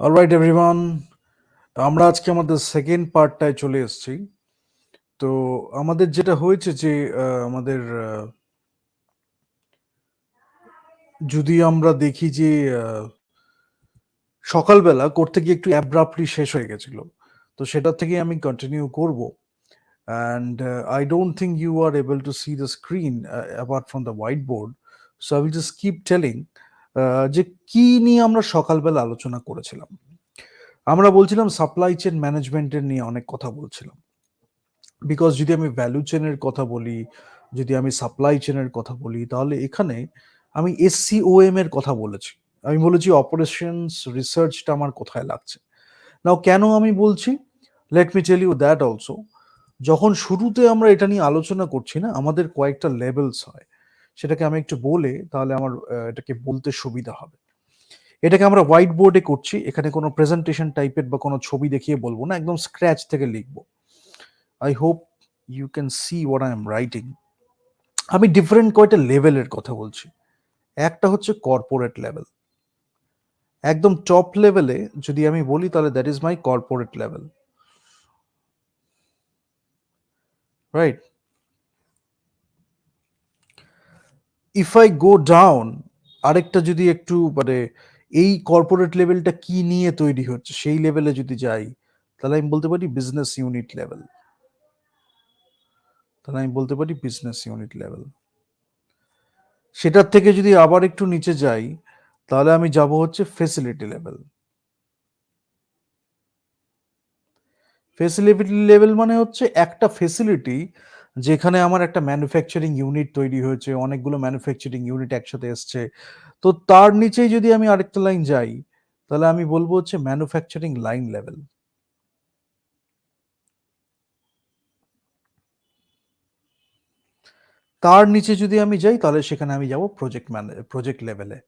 Alright everyone, আমরা আজকে আমাদের সেকেন্ড পার্টটায় চলে এসেছি। তো আমাদের যেটা হয়েছে যে আমাদের যদি আমরা দেখি যে সকালবেলা করতে গিয়ে একটু অ্যাব্রাপ্টলি শেষ হয়ে গেছিল, তো সেটা থেকে আমি কন্টিনিউ করব। And I don't think you are able to see the screen apart from the whiteboard. So I will just keep telling যে কি নিয়ে আমরা সকালবেলা আলোচনা করেছিলাম। আমরা বলছিলাম সাপ্লাই চেন ম্যানেজমেন্টের নিয়ে অনেক কথা বলছিলাম। বিকজ যদি আমি ভ্যালু চেনের কথা বলি, যদি আমি সাপ্লাই চেনের কথা বলি, তাহলে এখানে আমি এসসিওএম এর কথা বলেছি। আমি বলেছি অপারেশনস রিসার্চটা আমার কোথায় লাগছে। নাও কেন আমি বলছি, let me tell you that also. যখন শুরুতে আমরা এটা নিয়ে আলোচনা করছি না, আমাদের কয়েকটা লেভেলস হয়। সেটাকে আমি একটু বলে তাহলে আমার এটাকে বলতে সুবিধা হবে। এটাকে আমরা হোয়াইট বোর্ডে করছি, এখানে কোনো প্রেজেন্টেশন টাইপের বা কোনো ছবি দেখিয়ে বলবো না, একদম স্ক্র্যাচ থেকে লিখবো। I hope you can see what I am writing. আমি ডিফারেন্ট কয়টা লেভেলের কথা বলছি। একটা হচ্ছে কর্পোরেট লেভেল। একদম টপ লেভেলে যদি আমি বলি তাহলে that is my corporate level, right? If I go down, আরেকটা যদি একটু মানে এই কর্পোরেট লেভেলটা কি নিয়ে তৈরি হচ্ছে সেই লেভেলে যদি যাই, তাহলে আমি বলতে পারি বিজনেস ইউনিট লেভেল। সেটার থেকে যদি আবার একটু নিচে যাই, তাহলে আমি যাব হচ্ছে ফেসিলিটি লেভেল। ফেসিলিটি লেভেল মানে হচ্ছে একটা ফেসিলিটি যেখানে আমার একটা ম্যানুফ্যাকচারিং ইউনিট তৈরি হয়েছে, অনেকগুলো ম্যানুফ্যাকচারিং ইউনিট একসাথে এসছে। তো তার নিচেই যদি আমি আরেকটা লাইন যাই, তাহলে আমি বলবো হচ্ছে ম্যানুফ্যাকচারিং লাইন লেভেল। তার নিচে যদি আমি যাই, তাহলে সেখানে আমি যাব প্রজেক্ট লেভেলে।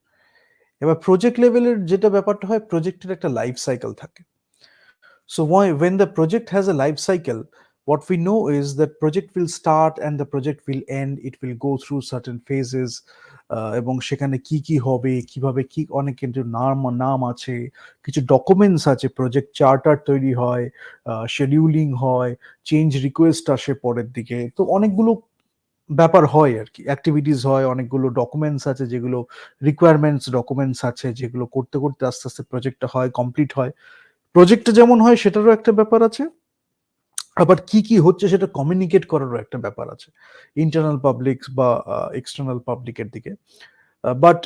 এবার প্রজেক্ট লেভেলের যেটা ব্যাপারটা হয়, প্রজেক্টের একটা লাইফ সাইকেল থাকে। So when the project has a life cycle, what we know is that project will start and the project will end. It will go through certain phases. এবং সেখানে কি কি হবে, কিভাবে কি, অনেক কিন্তু নাম নাম আছে, কিছু ডকুমেন্টস আছে, প্রজেক্ট চার্টার তৈরি হয়, শিডিউলিং হয়, চেঞ্জ রিকোয়েস্ট আসে পরের দিকে। তো অনেকগুলো ব্যাপার হয় আর কি, অ্যাক্টিভিটিস হয়, অনেকগুলো ডকুমেন্টস আছে যেগুলো রিকোয়ারমেন্টস ডকুমেন্টস আছে, যেগুলো করতে করতে আস্তে আস্তে প্রজেক্টটা হয়, কমপ্লিট হয়। প্রজেক্টটা যেমন হয় সেটারও একটা ব্যাপার আছে, আবার কি কি হচ্ছে সেটা কমিউনিকেট করারও একটা ব্যাপার আছে, ইন্টারনাল পাবলিক বা এক্সটার্নাল পাবলিকের দিকে। বাট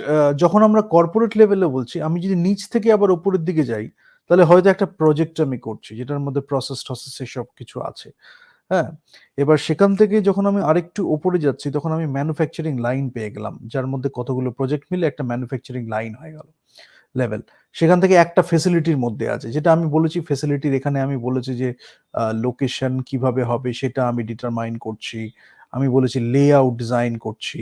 যখন আমরা কর্পোরেট লেভেলে বলছি, আমি যদি নিচ থেকে আবার উপরের দিকে যাই, তাহলে হয়তো একটা প্রজেক্ট আমি করছি যেটার মধ্যে প্রসেস টসেস এসব কিছু আছে। হ্যাঁ, এবার সেখান থেকে যখন আমি আরেকটু উপরে যাচ্ছি, তখন আমি ম্যানুফ্যাকচারিং লাইন পেয়ে গেলাম, যার মধ্যে কতগুলো প্রজেক্ট মিলে একটা ম্যানুফ্যাকচারিং লাইন হয়ে গেল লেভেল। সেখান থেকে একটা ফেসিলিটির মধ্যে আছে, যেটা আমি বলেছি ফেসিলিটির, এখানে আমি বলেছি যে লোকেশন কিভাবে হবে সেটা আমি ডিটারমাইন করছি। আমি বলেছি লেআউট ডিজাইন করছি,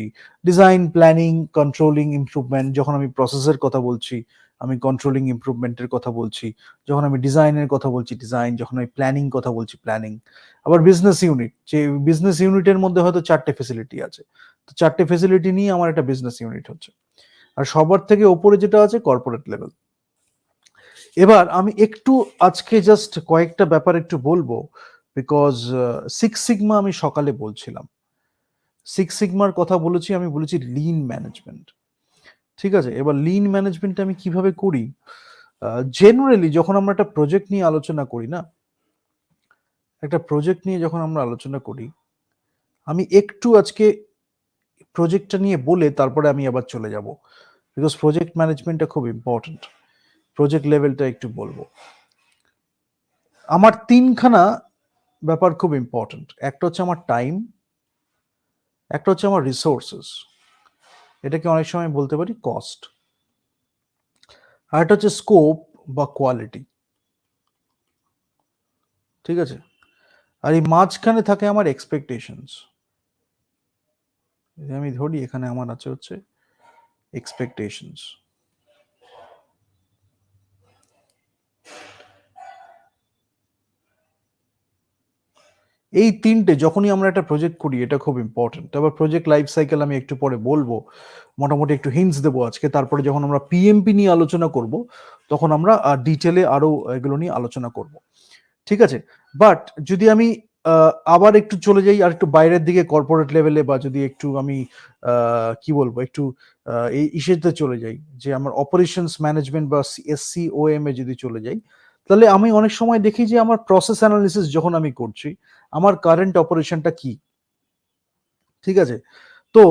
ডিজাইন, প্ল্যানিং, কন্ট্রোলিং, ইমপ্রুভমেন্ট। যখন আমি প্রসেসের কথা বলছি, আমি কন্ট্রোলিং ইমপ্রুভমেন্টের কথা বলছি। যখন আমি ডিজাইনের কথা বলছি ডিজাইন, যখন আমি প্ল্যানিং কথা বলছি প্ল্যানিং। আবার বিজনেস ইউনিট, যে বিজনেস ইউনিটের মধ্যে হয়তো 4টে ফেসিলিটি আছে, তো 4টে ফেসিলিটি নিয়ে আমার একটা বিজনেস ইউনিট হচ্ছে। আর সবার থেকে ওপরে যেটা আছে কর্পোরেট লেভেল। এবার আমি একটু আজকে জাস্ট কয়েকটা ব্যাপার একটু বলবো, বিকজ সিক্স সিগমা আমি সকালে বলছিলাম, সিক্স সিগমার কথা বলেছি, আমি বলেছি লিন ম্যানেজমেন্ট। ঠিক আছে, এবার লিন ম্যানেজমেন্ট আমি কিভাবে করি। জেনারেলি যখন আমরা একটা প্রজেক্ট নিয়ে আলোচনা করি না, একটা প্রজেক্ট নিয়ে যখন আমরা আলোচনা করি, আমি একটু আজকে প্রজেক্টটা নিয়ে বলে তারপরে আমি আবার চলে যাব, বিকজ প্রজেক্ট ম্যানেজমেন্টটা খুব ইম্পর্টেন্ট। প্রজেক্ট লেভেলটা একটু বলবো। আমার তিনখানা ব্যাপার খুব ইম্পর্টেন্ট। একটা হচ্ছে আমার টাইম, একটা হচ্ছে আমার রিসোর্সেস, এটাকে অনেক সময় বলতে পারি কস্ট, আর একটা হচ্ছে স্কোপ বা কোয়ালিটি। ঠিক আছে, আর এই মাঝখানে থাকে আমার এক্সপেকটেশনস। আমি ধরি এখানে আমার আছে হচ্ছে এক্সপেকটেশনস। এই তিনটে যখনই আমরা একটা প্রজেক্ট করি এটা খুব ইম্পর্টেন্ট। আবার প্রজেক্ট লাইফ সাইকেল আমি একটু পরে বলবো, মোটামুটি একটু হিন্টস দেবো আজকে। তারপরে যখন আমরা পিএমপি নিয়ে আলোচনা করব তখন আমরা ডিটেলে আরো এগুলো নিয়ে আলোচনা করব, ঠিক আছে? বাট যদি আমি আবার একটু চলে যাই আর একটু বাইরের দিকে কর্পোরেট লেভেলে, বা যদি একটু আমি কি বলবো একটু এই ইসেতে চলে যাই, যে আমার অপারেশনস ম্যানেজমেন্ট বা এসসিওএম এ যদি চলে যাই, তাহলে আমি অনেক সময় দেখি যে আমার প্রসেস অ্যানালিসিস যখন আমি করছি, আমার কারেন্ট অপারেশনটা কি, ঠিক আছে? তো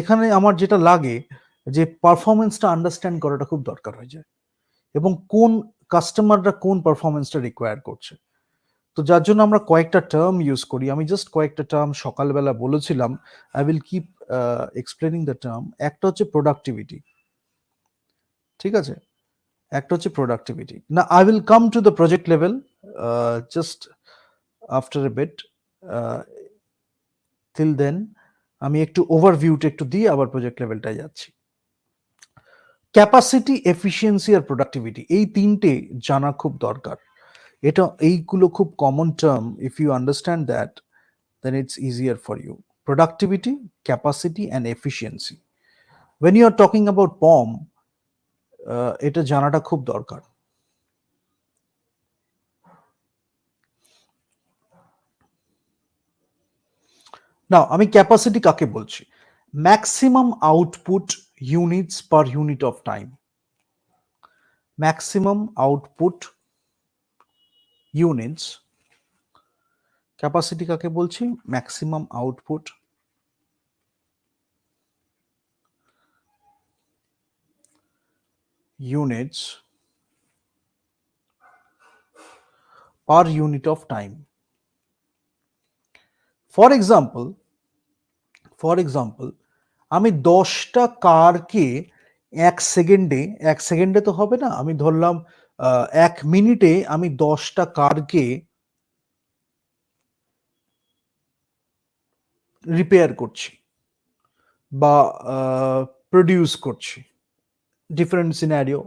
এখানে আমার যেটা লাগে যে পারফরমেন্সটা আন্ডারস্ট্যান্ড করাটা খুব দরকার হয়ে যায়, এবং কোন কাস্টমাররা কোন পারফরমেন্সটা রিকোয়ার করছে। তো যার জন্য আমরা কয়েকটা টার্ম ইউজ করি। আমি জাস্ট কয়েকটা টার্ম সকালবেলা বলেছিলাম। I will keep explaining the term. একটা হচ্ছে প্রোডাক্টিভিটি, ঠিক আছে? একটা হচ্ছে প্রোডাক্টিভিটি। না, I will come to the project level just after a bit. Till then আমি একটু ওভারভিউটা একটু দিয়ে আবার প্রজেক্ট লেভেলটায় যাচ্ছি। ক্যাপাসিটি, এফিসিয়েন্সি আর প্রোডাক্টিভিটি, এই তিনটে জানা খুব দরকার। এটা এইগুলো খুব common term. If you understand that, then it's easier for you. Productivity, capacity, and efficiency. When you are talking about POM, এটা জানাটা খুব দরকার। নাও আমি ক্যাপাসিটি কাকে বলছি? Maximum output units per unit of time. Maximum output units, capacity কাকে বলছি? Maximum output units per unit of time. For example, আমি 10টা কারকে 1 সেকেন্ডে, 1 সেকেন্ডে তো হবে না, আমি ধরলাম 1 মিনিটে আমি 10টা কারকে রিপেয়ার করছি বা প্রডিউস করছি, ডিফারেন্ট সিনারিও।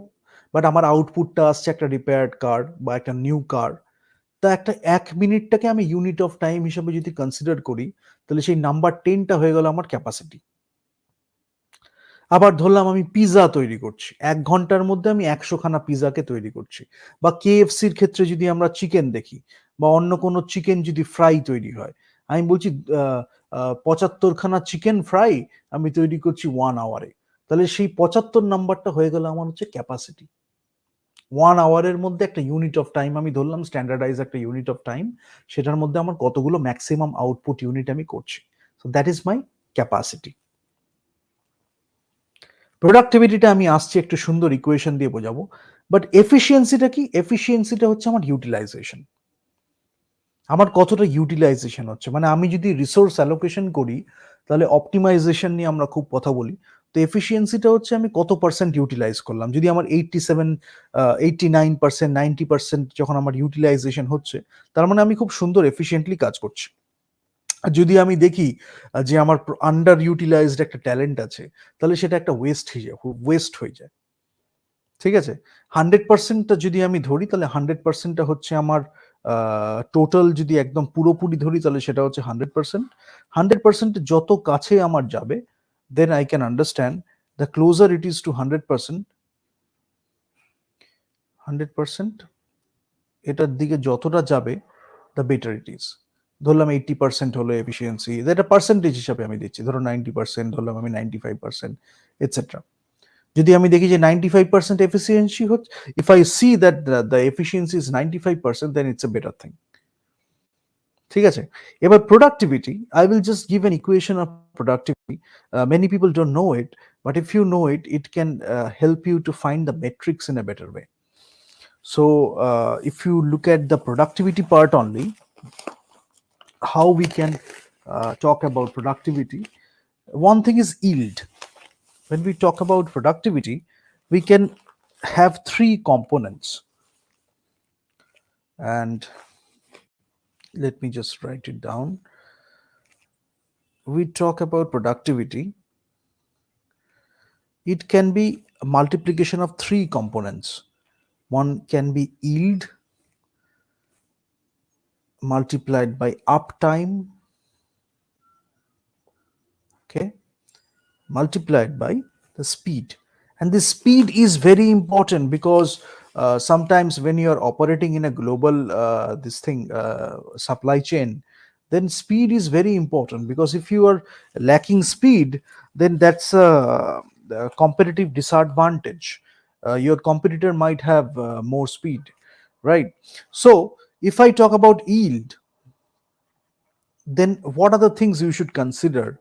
বাট আমার আউটপুটটা আসছে একটা রিপেয়ার্ড কার বা একটা নিউ কার। তা একটা 1 মিনিটটাকে আমি ইউনিট অফ টাইম হিসেবে যদি কনসিডার করি, তাহলে সেই নাম্বার 10টা হয়ে গেল আমার ক্যাপাসিটি। আবার ধরলাম আমি পিৎজা তৈরি করছি, 1 ঘন্টার মধ্যে আমি 100খানা পিৎজাকে তৈরি করছি। বা কেএফসির ক্ষেত্রে যদি আমরা চিকেন দেখি, বা অন্য কোনো চিকেন যদি ফ্রাই তৈরি হয়, আমি বলছি 75খানা চিকেন ফ্রাই আমি তৈরি করছি 1 আওয়ারে। তাহলে সেই 75 নাম্বারটা হয়ে গেল আমার হচ্ছে ক্যাপাসিটি। 1 আওয়ারের মধ্যে একটা ইউনিট অফ টাইম আমি ধরলাম, স্ট্যান্ডার্ডাইজ একটা ইউনিট অফ টাইম, সেটার মধ্যে আমার কতগুলো ম্যাক্সিমাম আউটপুট ইউনিট আমি করছি। So that is my capacity. প্রোডাক্টিভিটিটা আমি আসছি একটু সুন্দর ইকুয়েশন দিয়ে বোঝাবো। বাট এফিসিয়েন্সিটা কি? এফিসিয়েন্সিটা হচ্ছে আমার ইউটিলাইজেশন। আমার কতটা ইউটিলাইজেশন হচ্ছে, মানে আমি যদি রিসোর্স অ্যালোকেশন করি, তাহলে অপটিমাইজেশন নিয়ে আমরা খুব কথা বলি। তো এফিসিয়েন্সিটা হচ্ছে আমি কত পার্সেন্ট ইউটিলাইজ করলাম। যদি আমার 89%, 90% যখন আমার ইউটিলাইজেশন হচ্ছে, তার মানে আমি খুব সুন্দর এফিসিয়েন্টলি কাজ করছি। আর যদি আমি দেখি যে আমার আন্ডার ইউটিলাইজড একটা ট্যালেন্ট আছে, তাহলে সেটা একটা ওয়েস্ট হয়ে যায়, ঠিক আছে? 100%টা যদি আমি ধরি, তাহলে 100%টা হচ্ছে আমার টোটাল। যদি একদম পুরোপুরি ধরি, তাহলে সেটা হচ্ছে 100%। 100% যত কাছে আমার যাবে, then I can understand the closer it is to 100%। 100% এটার দিকে যতটা যাবে, দ্য বেটার ইট ইজ। ধরলাম 80% হলো এফিসিয়েন্সি, এটা পার্সেন্টেজ হিসাবে আমি দিচ্ছি। ধরো 90%, ধরলাম আমি 95%, এটসেট্রা। যদি আমি দেখি যে 95% এফিসিয়েন্সি হচ্ছে, if I see that the efficiency is 95%, then it's a better thing, ঠিক আছে? এবার productivity, I will just give an equation of productivity. Many people don't know it, but if you know it, it can help you to find the metrics in a better way. So, if you look at the productivity part only, how we can talk about productivity, one thing is yield. When we talk about productivity, we can have three components. And let me just write it down. We talk about productivity. It can be a multiplication of three components. One can be yield, multiplied by uptime, okay, multiplied by the speed. And this speed is very important because sometimes when you are operating in a global this thing supply chain, then speed is very important, because if you are lacking speed, then that's a competitive disadvantage. Your competitor might have more speed, right? So if I talk about yield, then what are the things you should consider?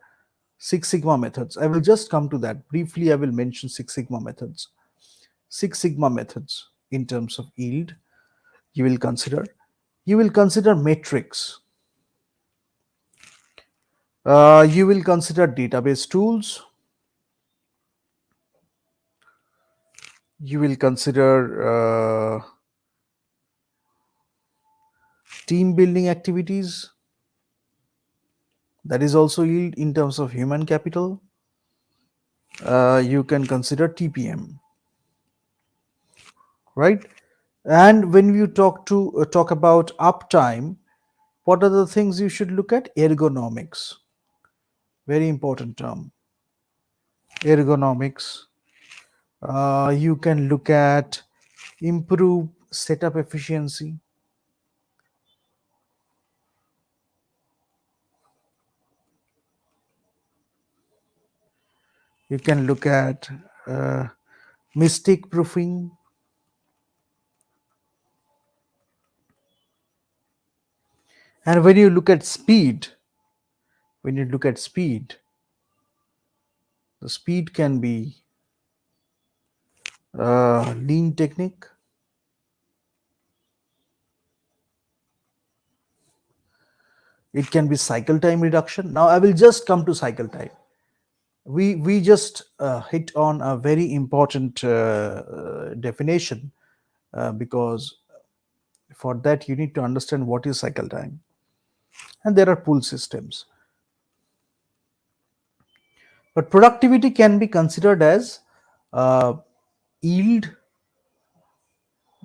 Six Sigma methods. I will just come to that. Briefly, I will mention Six Sigma methods. Six Sigma methods in terms of yield, you will consider. You will consider metrics. You will consider database tools. You will consider team building activities. That is also yield in terms of human capital. You can consider TPM, right? And when you talk about uptime, what are the things you should look at? Ergonomics, very important term. Ergonomics. You can look at improve setup efficiency. You can look at uh, mistake proofing. And when you look at speed, when you look at speed, the speed can be lean technique. It can be cycle time reduction. Now I will just come to cycle time. We just hit on a very important definition, because for that you need to understand what is cycle time. And there are pull systems. But productivity can be considered as uh, yield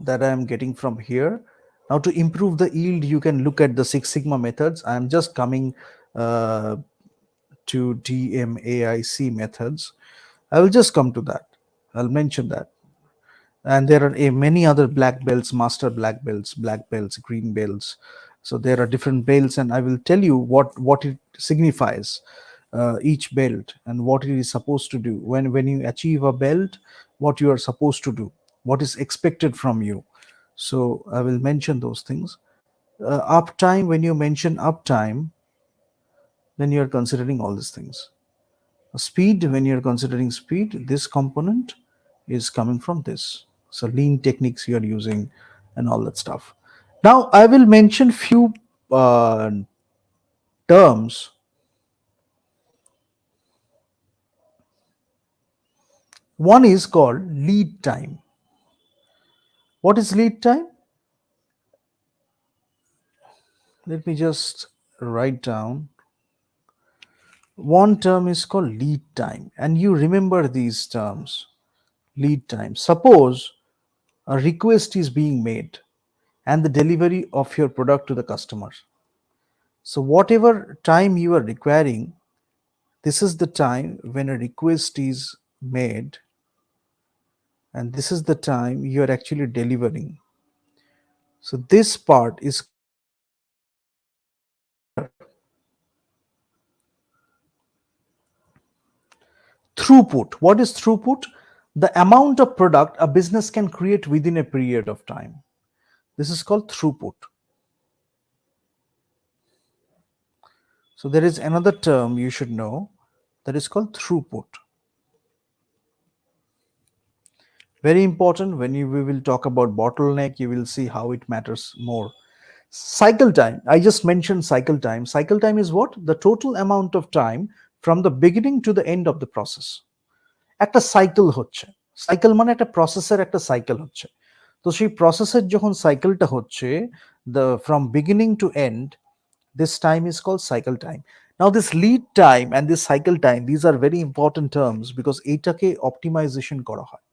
that I am getting from here. Now, to improve the yield, you can look at the Six Sigma methods. I am just coming uh, to DMAIC methods. I will just come to that. I'll mention that. And there are many other black belts, master black belts, green belts. So there are different belts, and I will tell you what it signifies, each belt, and what it is supposed to do. When you achieve a belt, what you are supposed to do, what is expected from you. So I will mention those things. Uptime, when you mention uptime, then you are considering all these things. Speed, when you're considering speed, this component is coming from this. So lean techniques you are using and all that stuff. Now I will mention few terms. One is called lead time. What is lead time? Let me just write down. One term is called lead time, and you remember these terms. Lead time. Suppose a request is being made and the delivery of your product to the customer. So whatever time you are requiring, this is the time when a request is made, and this is the time you are actually delivering. So this part is throughput. What is throughput? The amount of product a business can create within a period of time. This is called throughput. So there is another term you should know, that is called throughput. Very important. When we will talk about bottleneck, you will see how it matters more. Cycle time, I just mentioned cycle time. Cycle time is what? The total amount of time from the beginning to the end of the process. একটা cycle হচ্ছে, cycle মানে একটা প্রসেসের একটা cycle হচ্ছে। তো সেই প্রসেসের যখন সাইকেলটা হচ্ছে, the from beginning to end, this time is called cycle time. Now this lead time and this cycle time, these are very important terms because এটাকে অপটিমাইজেশন করা হয়।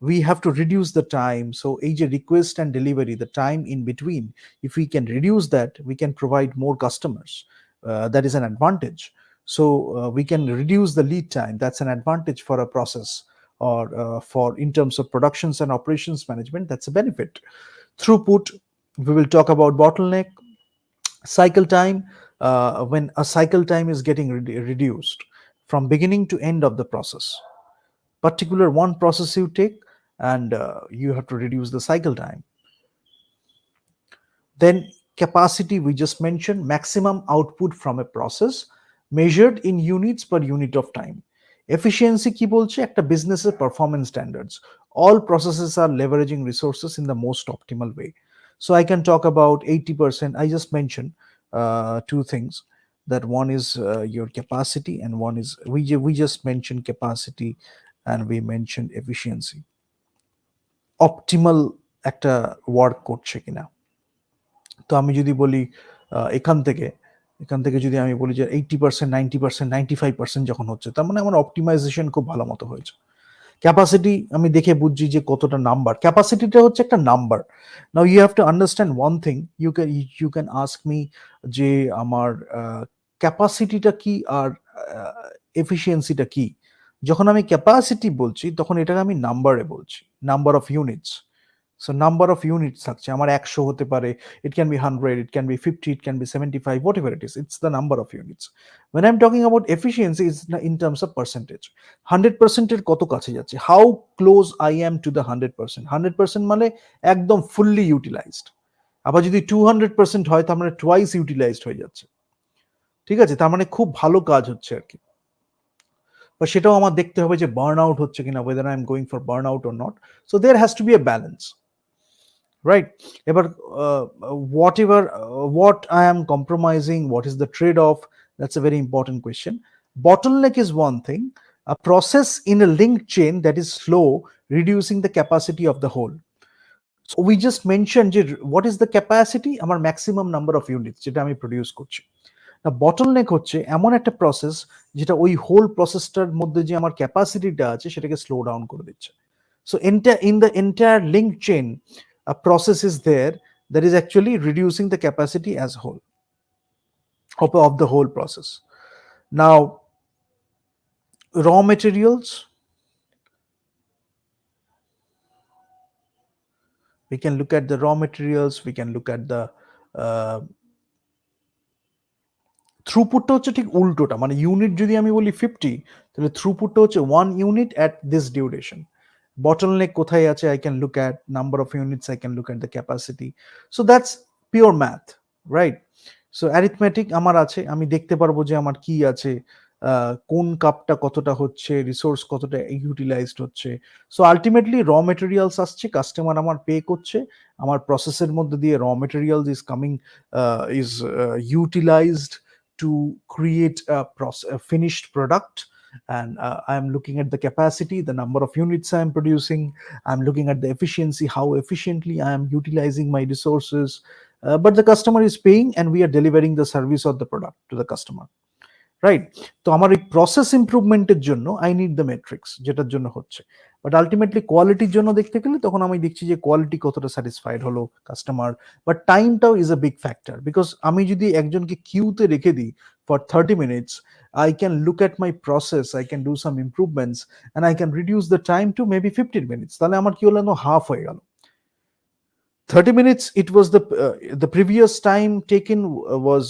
we have to reduce the time. So এই যে request and delivery, the time in between, if we can reduce that, we can provide more customers. That is an advantage. So we can reduce the lead time. That's an advantage for a process, or for in terms of productions and operations management, that's a benefit. Throughput, we will talk about bottleneck. Cycle time, when a cycle time is getting reduced from beginning to end of the process, particular one process you take, and you have to reduce the cycle time. Then capacity, we just mentioned, maximum output from a process measured in units per unit of time. Efficiency কি বলছে, একটা বিজনেসের performance standards, all processes are leveraging resources in the most optimal way. So I can talk about 80%. I just mentioned two things, that one is your capacity, and one is we just mentioned capacity, and we mentioned efficiency. Optimal একটা work করছে কিনা। তো আমি যদি বলি এখান থেকে যদি আমি বলি যে 80%, 90%, 95% যখন হচ্ছে, তার মানে আমার অপটিমাইজেশন খুব ভালো মতো হয়েছে। ক্যাপাসিটি আমি দেখে বুঝছি যে কতটা নাম্বার, ক্যাপাসিটিটা হচ্ছে একটা number. Now you have to understand one thing, you can ask me যে আমার ক্যাপাসিটিটা কি আর এফিসিয়েন্সিটা কি। যখন আমি ক্যাপাসিটি বলছি তখন এটাকে আমি নাম্বারে বলছি, number of units. So number of units থাকছে আমার 100 হতে পারে, it can be 100, it can be 50, it can be 75, whatever it is, it's the number of units. When I'm talking about efficiency, it's in terms of percentage. 100% এর কত কাছে যাচ্ছে, how close I am to the 100%. 100% মানে একদম fully utilized। আবার যদি 200% হয় তার মানে twice utilized হয়ে যাচ্ছে, ঠিক আছে, তার মানে খুব ভালো কাজ হচ্ছে আর কি। বা সেটাও আমার দেখতে হবে যে বার্ন আউট হচ্ছে কিনা, whether I am going for burnout or not. So there has to be a balance, right? Ever whatever what I am compromising, what is the trade-off, that's a very important question. Bottleneck is one thing, a process in a linked chain that is slow, reducing the capacity of the whole. So we just mentioned what is the capacity, আমার maximum number of units যেটা আমি produce করছি। না, bottleneck হচ্ছে এমন একটা process যেটা ওই হোল প্রসেসটার মধ্যে যে আমার ক্যাপাসিটিটা আছে সেটাকে স্লো ডাউন করে দিচ্ছে। So in the entire link chain, a process is there that is actually reducing the capacity as whole of the whole process. Now, raw materials, we can look at the raw materials, we can look at the থ্রুপুটটা হচ্ছে ঠিক উল্টোটা, মানে unit যদি আমি বলি 50, তাহলে থ্রুপুটটা হচ্ছে 1 unit at this duration. bottleneck কোথায় আছে, I can look at number of units, I can look at the capacity. So that's pure math, right? So arithmetic আমার আছে, আমি দেখতে পারবো যে আমার কি আছে, কোন কাপটা কতটা হচ্ছে, রিসোর্স কতটা ইউটিলাইজড হচ্ছে। সো আলটিমেটলি র মেটেরিয়ালস আসছে, কাস্টমার আমার পে করছে, আমার প্রসেসের মধ্যে দিয়ে raw materials is coming, is utilised to create a finished product. And I'm looking at the capacity, the number of units I'm producing, I'm looking at the efficiency, how efficiently I am utilizing my resources, but the customer is paying and we are delivering the service or the product to the customer, right? তো আমার এই process ইমপ্রুভমেন্টের জন্য I need the matrix, যেটার জন্য হচ্ছে। But ultimately কোয়ালিটির জন্য দেখতে গেলে তখন আমি দেখছি যে কোয়ালিটি কতটা স্যাটিসফাইড হলো কাস্টমার, বাট টাইমটাও is a big factor. Because আমি যদি একজনকে কিউতে রেখে দিই for 30 minutes, I can look at my process, I can do some improvements, and I can reduce the time to maybe 15 minutes. তাহলে আমার কি হলো, হাফ হয়ে গেল। 30 minutes, it was the previous time taken was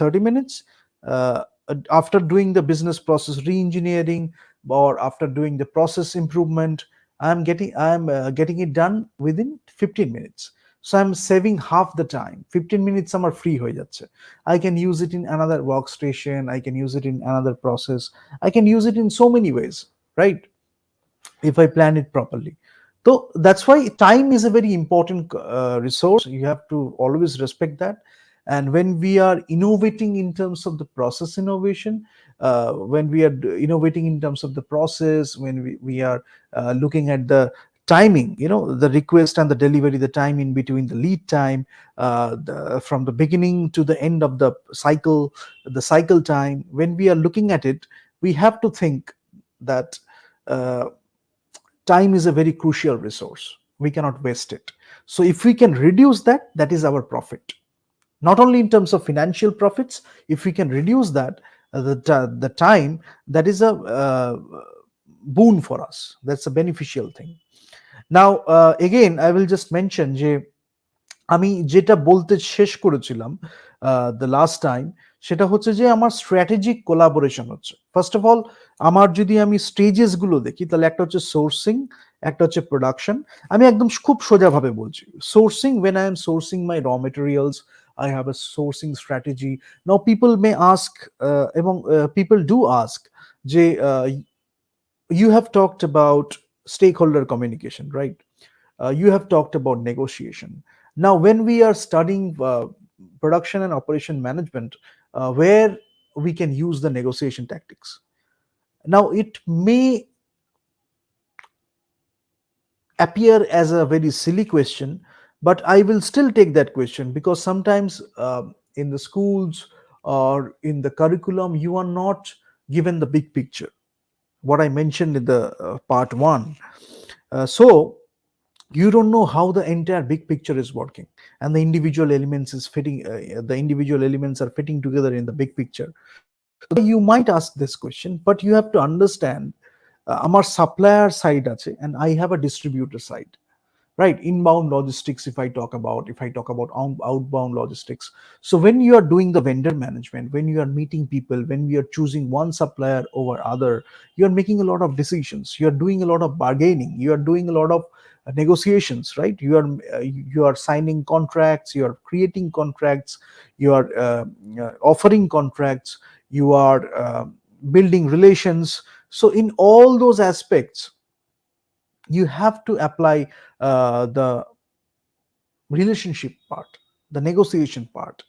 30 minutes. After doing the business process re-engineering, or after doing the process improvement, I'm getting it done within 15 minutes. So I'm saving half the time. 15 minutes আমার free হয়ে যাচ্ছে। I can use it in another workstation, I can use it in another process, I can use it in so many ways, right? If I plan it properly. So that's why time is a very important resource. You have to always respect that. And when we are innovating in terms of the process innovation, when we are innovating in terms of the process, when we are looking at the timing, the request and the delivery, the time in between, the lead time, from the beginning to the end of the cycle time, when we are looking at it, we have to think that time is a very crucial resource. We cannot waste it. So if we can reduce that, that is our profit. Not only in terms of financial profits, if we can reduce that, the time, that is a boon for us. That's a beneficial thing. Now again I will just mention যে আমি যেটা বলতে শেষ করেছিলাম the last time, সেটা হচ্ছে যে আমার স্ট্র্যাটেজিক কোলাবোরেশন হচ্ছে ফার্স্ট অফ অল। আমার যদি আমি স্টেজেস গুলো দেখি, তাহলে একটা হচ্ছে সোর্সিং, একটা হচ্ছে প্রোডাকশন। আমি একদম খুব সোজাভাবে বলছি, sourcing, when I am sourcing my raw materials, I have a sourcing strategy. Now people may ask, এবং people do ask যে you have talked about stakeholder communication, right? You have talked about negotiation. Now, when we are studying production and operation management, where we can use the negotiation tactics. Now, it may appear as a very silly question, but I will still take that question because sometimes in the schools or in the curriculum, you are not given the big picture. What I mentioned in the part one. So you don't know how the entire big picture is working, and the individual elements is fitting. The individual elements are fitting together in the big picture. So you might ask this question, but you have to understand. Our supplier side আছে, and I have a distributor side, right? Inbound logistics, if I talk about outbound logistics. So when you are doing the vendor management, when you are meeting people, when we are choosing one supplier over other, you are making a lot of decisions, you are doing a lot of bargaining, you are doing a lot of negotiations, right? You are signing contracts, you are creating contracts, you are offering contracts, you are building relations. So in all those aspects, you have to apply the relationship part, the negotiation part.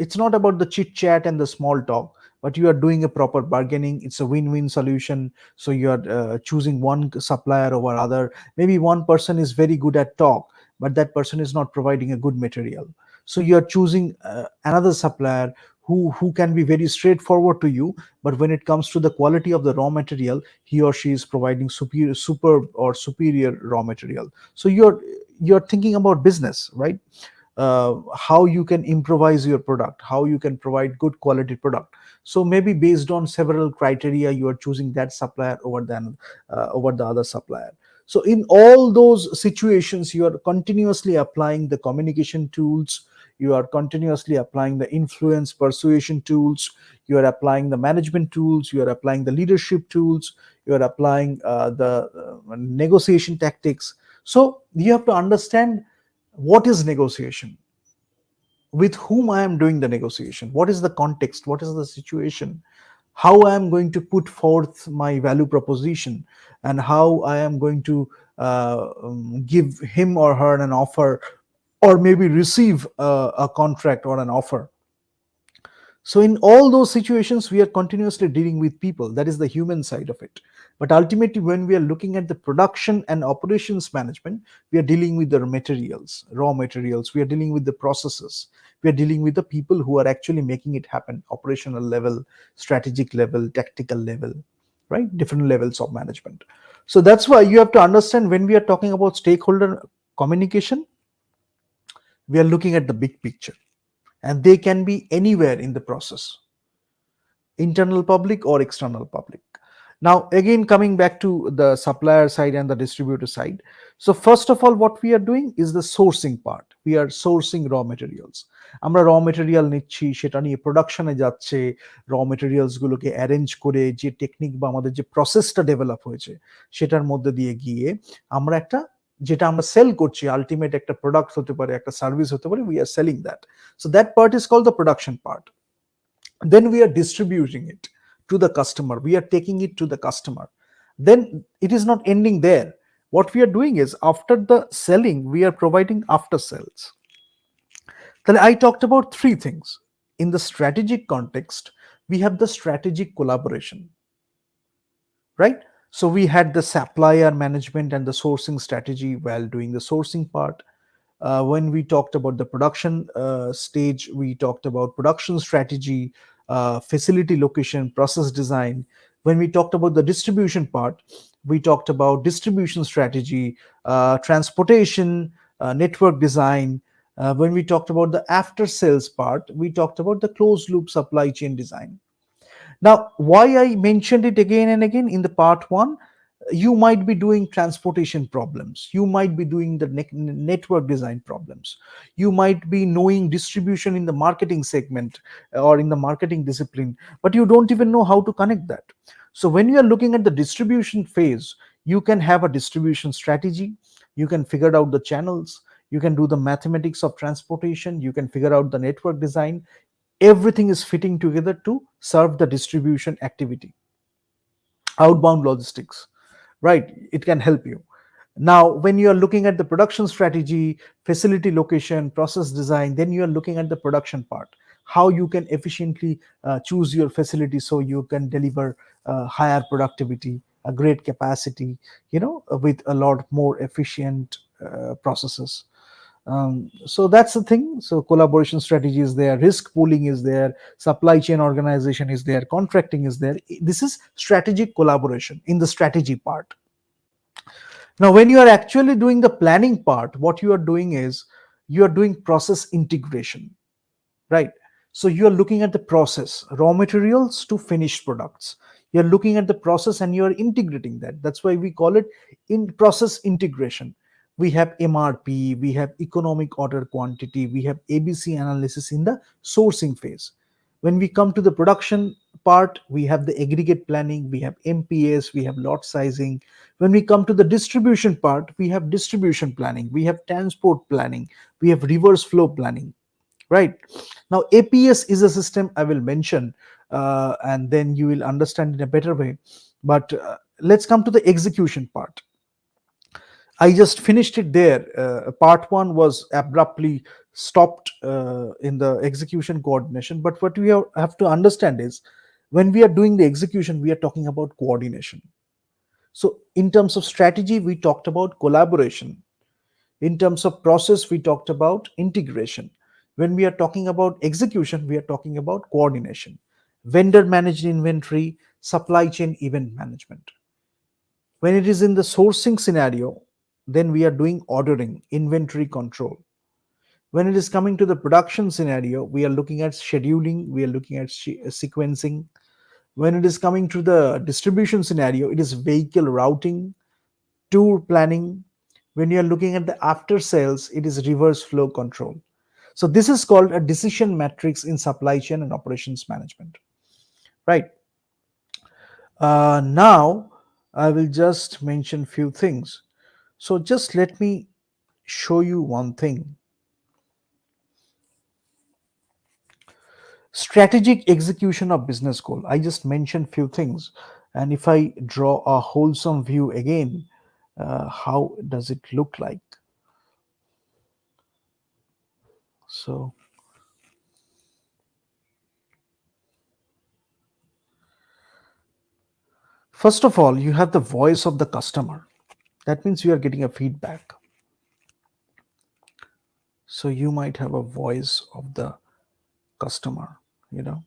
It's not about the chit chat and the small talk, but you are doing a proper bargaining. It's a win-win solution. So you are choosing one supplier over other. Maybe one person is very good at talk, but that person is not providing a good material. So you are choosing another supplier who can be very straightforward to you, but when it comes to the quality of the raw material, he or she is providing superb or superior raw material. So you're thinking about business, right? How you can improvise your product, how you can provide good quality product. So maybe based on several criteria, you are choosing that supplier over the other supplier. So in all those situations, you are continuously applying the communication tools, you are continuously applying the influence persuasion tools, you are applying the management tools, you are applying the leadership tools, you are applying the negotiation tactics. So you have to understand what is negotiation, with whom I am doing the negotiation, what is the context, what is the situation, how I am going to put forth my value proposition, and how I am going to give him or her an offer, or maybe receive a contract or an offer. So in all those situations, we are continuously dealing with people. That is the human side of it. But ultimately, when we are looking at the production and operations management, we are dealing with the materials, raw materials. We are dealing with the processes. We are dealing with the people who are actually making it happen, operational level, strategic level, tactical level, right? Different levels of management. So that's why you have to understand, when we are talking about stakeholder communication, we are looking at the big picture, and they can be anywhere in the process, internal public or external public. Now again, coming back to the supplier side and the distributor side, so first of all, what we are doing is the sourcing part. We are sourcing raw materials. আমরা র material নিচ্ছি, সেটা নিয়ে প্রোডাকশনে যাচ্ছে, raw materials গুলোকে arrange করে যে টেকনিক বা আমাদের যে প্রসেসটা ডেভেলপ হয়েছে, সেটার মধ্যে দিয়ে গিয়ে আমরা একটা, যেটা আমরা সেল করছি, আলটিমেট একটা প্রোডাক্ট হতে পারে, একটা সার্ভিস হতে পারে, we are selling that. So that part is called the production part. Then we are distributing it to the customer, we are taking it to the customer. Then it is not ending there. What we are doing is, after the selling, we are providing after sales. Then I talked about three things. In the strategic context, we have the strategic collaboration, right? So we had the supplier management and the sourcing strategy while doing the sourcing part. When we talked about the production stage, we talked about production strategy, facility location, process design. When we talked about the distribution part, we talked about distribution strategy, transportation, network design. When we talked about the after sales part, we talked about the closed loop supply chain design. Now, why I mentioned it again and again in the part one, you might be doing transportation problems, you might be doing the network design problems, you might be knowing distribution in the marketing segment or in the marketing discipline, but you don't even know how to connect that. So when you are looking at the distribution phase, you can have a distribution strategy, you can figure out the channels, you can do the mathematics of transportation, you can figure out the network design. Everything is fitting together to serve the distribution activity. Outbound logistics, right? It can help you. Now when you are looking at the production strategy, facility location, process design, then you are looking at the production part, how you can efficiently choose your facility so you can deliver higher productivity, a great capacity, with a lot more efficient processes. So that's the thing. So collaboration strategy is there, risk pooling is there, supply chain organization is there, contracting is there. This is strategic collaboration in the strategy part. Now when you are actually doing the planning part, what you are doing is you are doing process integration, right? So you are looking at the process, raw materials to finished products. You're looking at the process and you're integrating that. That's why we call it in process integration. We have MRP, we have economic order quantity, we have ABC analysis in the sourcing phase. When we come to the production part, we have the aggregate planning, we have MPS, we have lot sizing. When we come to the distribution part, we have distribution planning, we have transport planning, we have reverse flow planning, right? Now APS is a system I will mention, and then you will understand in a better way. But let's come to the execution part. I just finished it there. Part one was abruptly stopped in the execution coordination, but what we have to understand is when we are doing the execution, we are talking about coordination. So in terms of strategy, we talked about collaboration. In terms of process, we talked about integration. When we are talking about execution, we are talking about coordination, vendor managed inventory, supply chain event management. When it is in the sourcing scenario, then we are doing ordering, inventory control. When it is coming to the production scenario, we are looking at scheduling, we are looking at sequencing. When it is coming to the distribution scenario, it is vehicle routing, tour planning. When you are looking at the after sales, it is reverse flow control. So this is called a decision matrix in supply chain and operations management, right? Now I will just mention few things. So just let me show you one thing. Strategic execution of business goal. I just mentioned few things, and if I draw a wholesome view again, how does it look like? So first of all, you have the voice of the customer. That means you are getting a feedback. So you might have a voice of the customer, you know.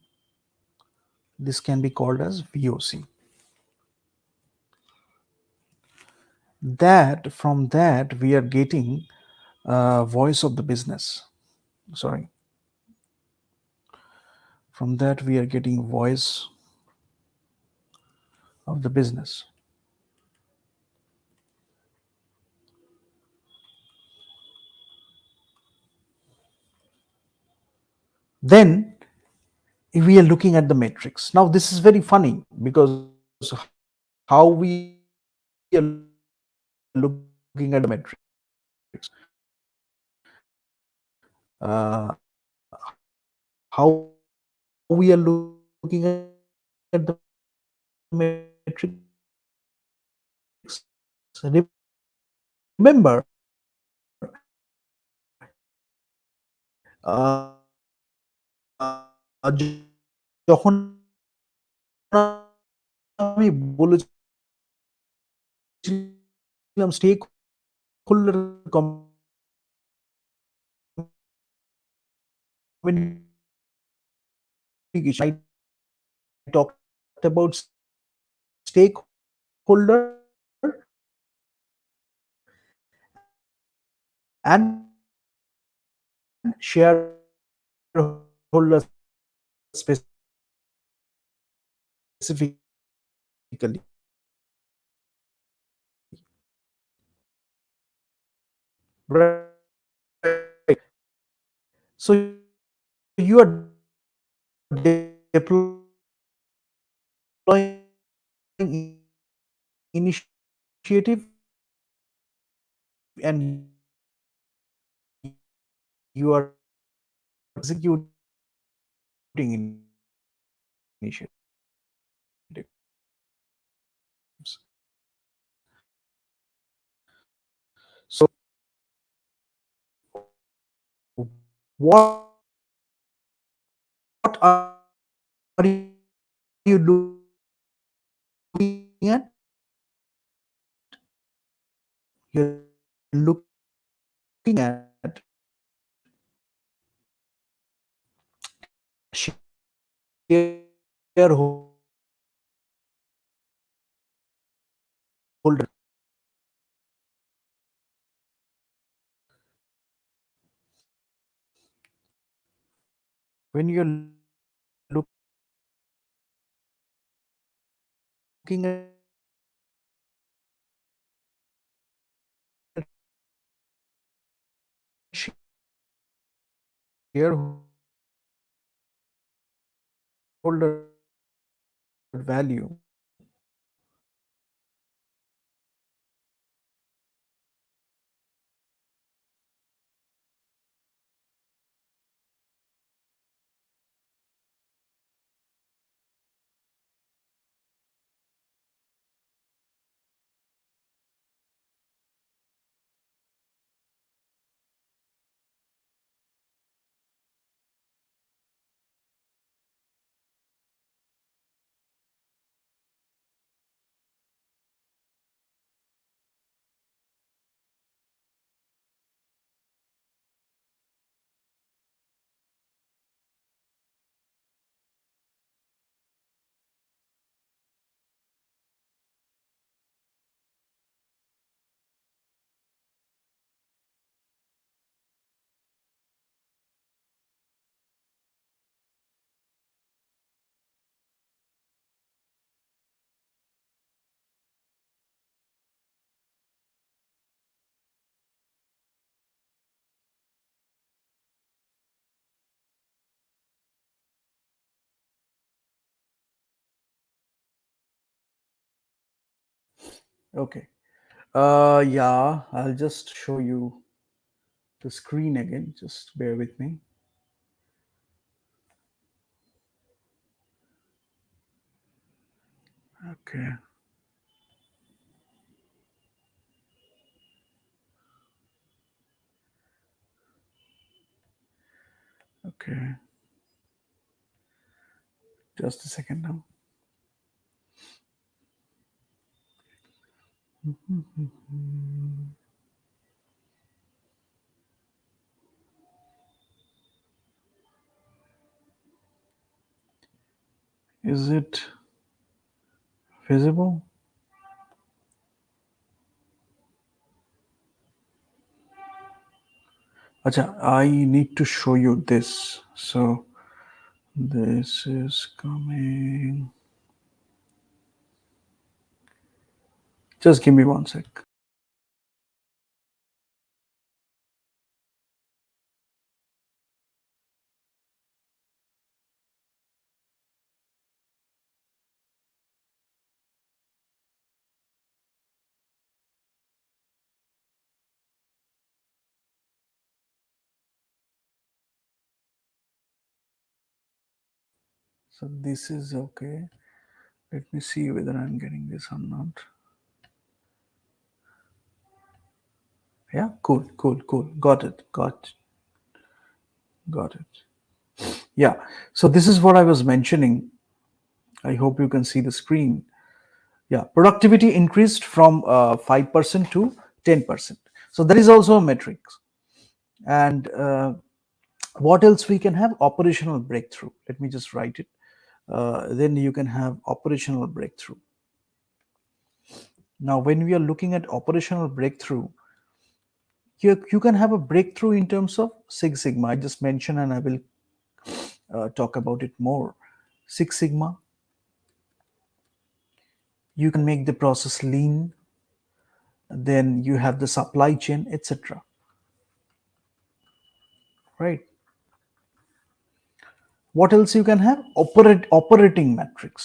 This can be called as VOC. That from that we are getting voice of the business. Sorry. From that we are getting voice of the business. Then we are looking at the matrix. Now this is very funny because how we are looking at the matrix. How we are looking at the matrix. Remember, যখন আমি বলেছিলাম stakeholder communication, I talked about stakeholder Okay. Yeah, I'll just show you the screen again. Just bear with me. Okay. Okay. Just a second now. Is it visible? Acha, I need to show you this. So this is coming. Just give me one sec. So this is okay. Let me see whether I'm getting this or not. Yeah, cool, cool, cool. Got it. Got it. Yeah. So this is what I was mentioning. I hope you can see the screen. Yeah, productivity increased from 5% to 10%. So that is also a metric. And what else we can have? Operational breakthrough. Let me just write it. Then you can have operational breakthrough. Now, when we are looking at operational breakthrough, You can have a breakthrough in terms of Six Sigma. I just mentioned, and I will talk about it more. Six Sigma, you can make the process lean, then you have the supply chain, etc. Right? What else you can have? Operating metrics.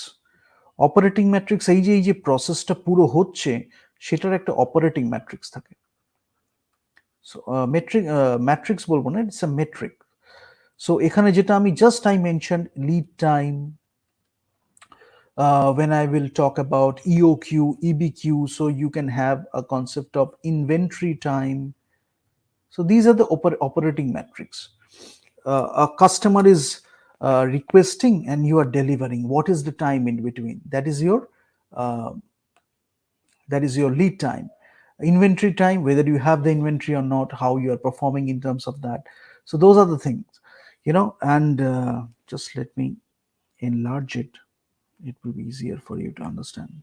Operating matrix, এই যে প্রসেসটা পুরো হচ্ছে সেটার একটা operating matrix থাকে। So matrix বলবো না, ইটস আ মেট্রিক। সো এখানে যেটা আমি just I mention lead time, when I will talk about EOQ, EBQ, so you can have a concept of inventory time. So these are the operating metrics. A customer is requesting and you are delivering. What is the time in between? Uh, that is your lead time. Inventory time, whether you have the inventory or not, how you are performing in terms of that. So those are the things, and just let me enlarge it. It will be easier for you to understand.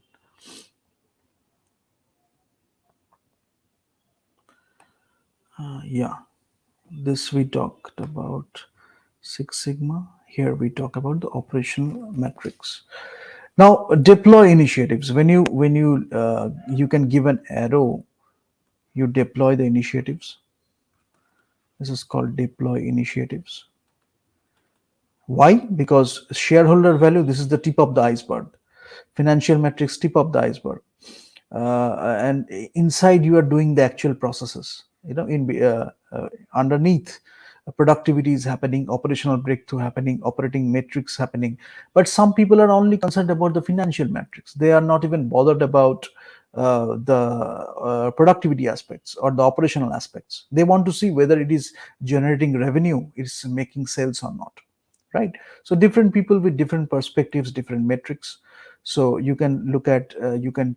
Yeah, this we talked about Six Sigma. Here we talk about the operational metrics. Now, deploy initiatives. When you can give an arrow, you deploy the initiatives. This is called deploy initiatives. Why? Because shareholder value, this is the tip of the iceberg. Financial metrics, tip of the iceberg. And inside you are doing the actual processes. Underneath, productivity is happening, operational breakthrough happening, operating metrics happening. But some people are only concerned about the financial metrics. They are not even bothered about the productivity aspects or the operational aspects. They want to see whether it is generating revenue, it's making sales or not. Right? So different people with different perspectives, different metrics. So you can look at, you can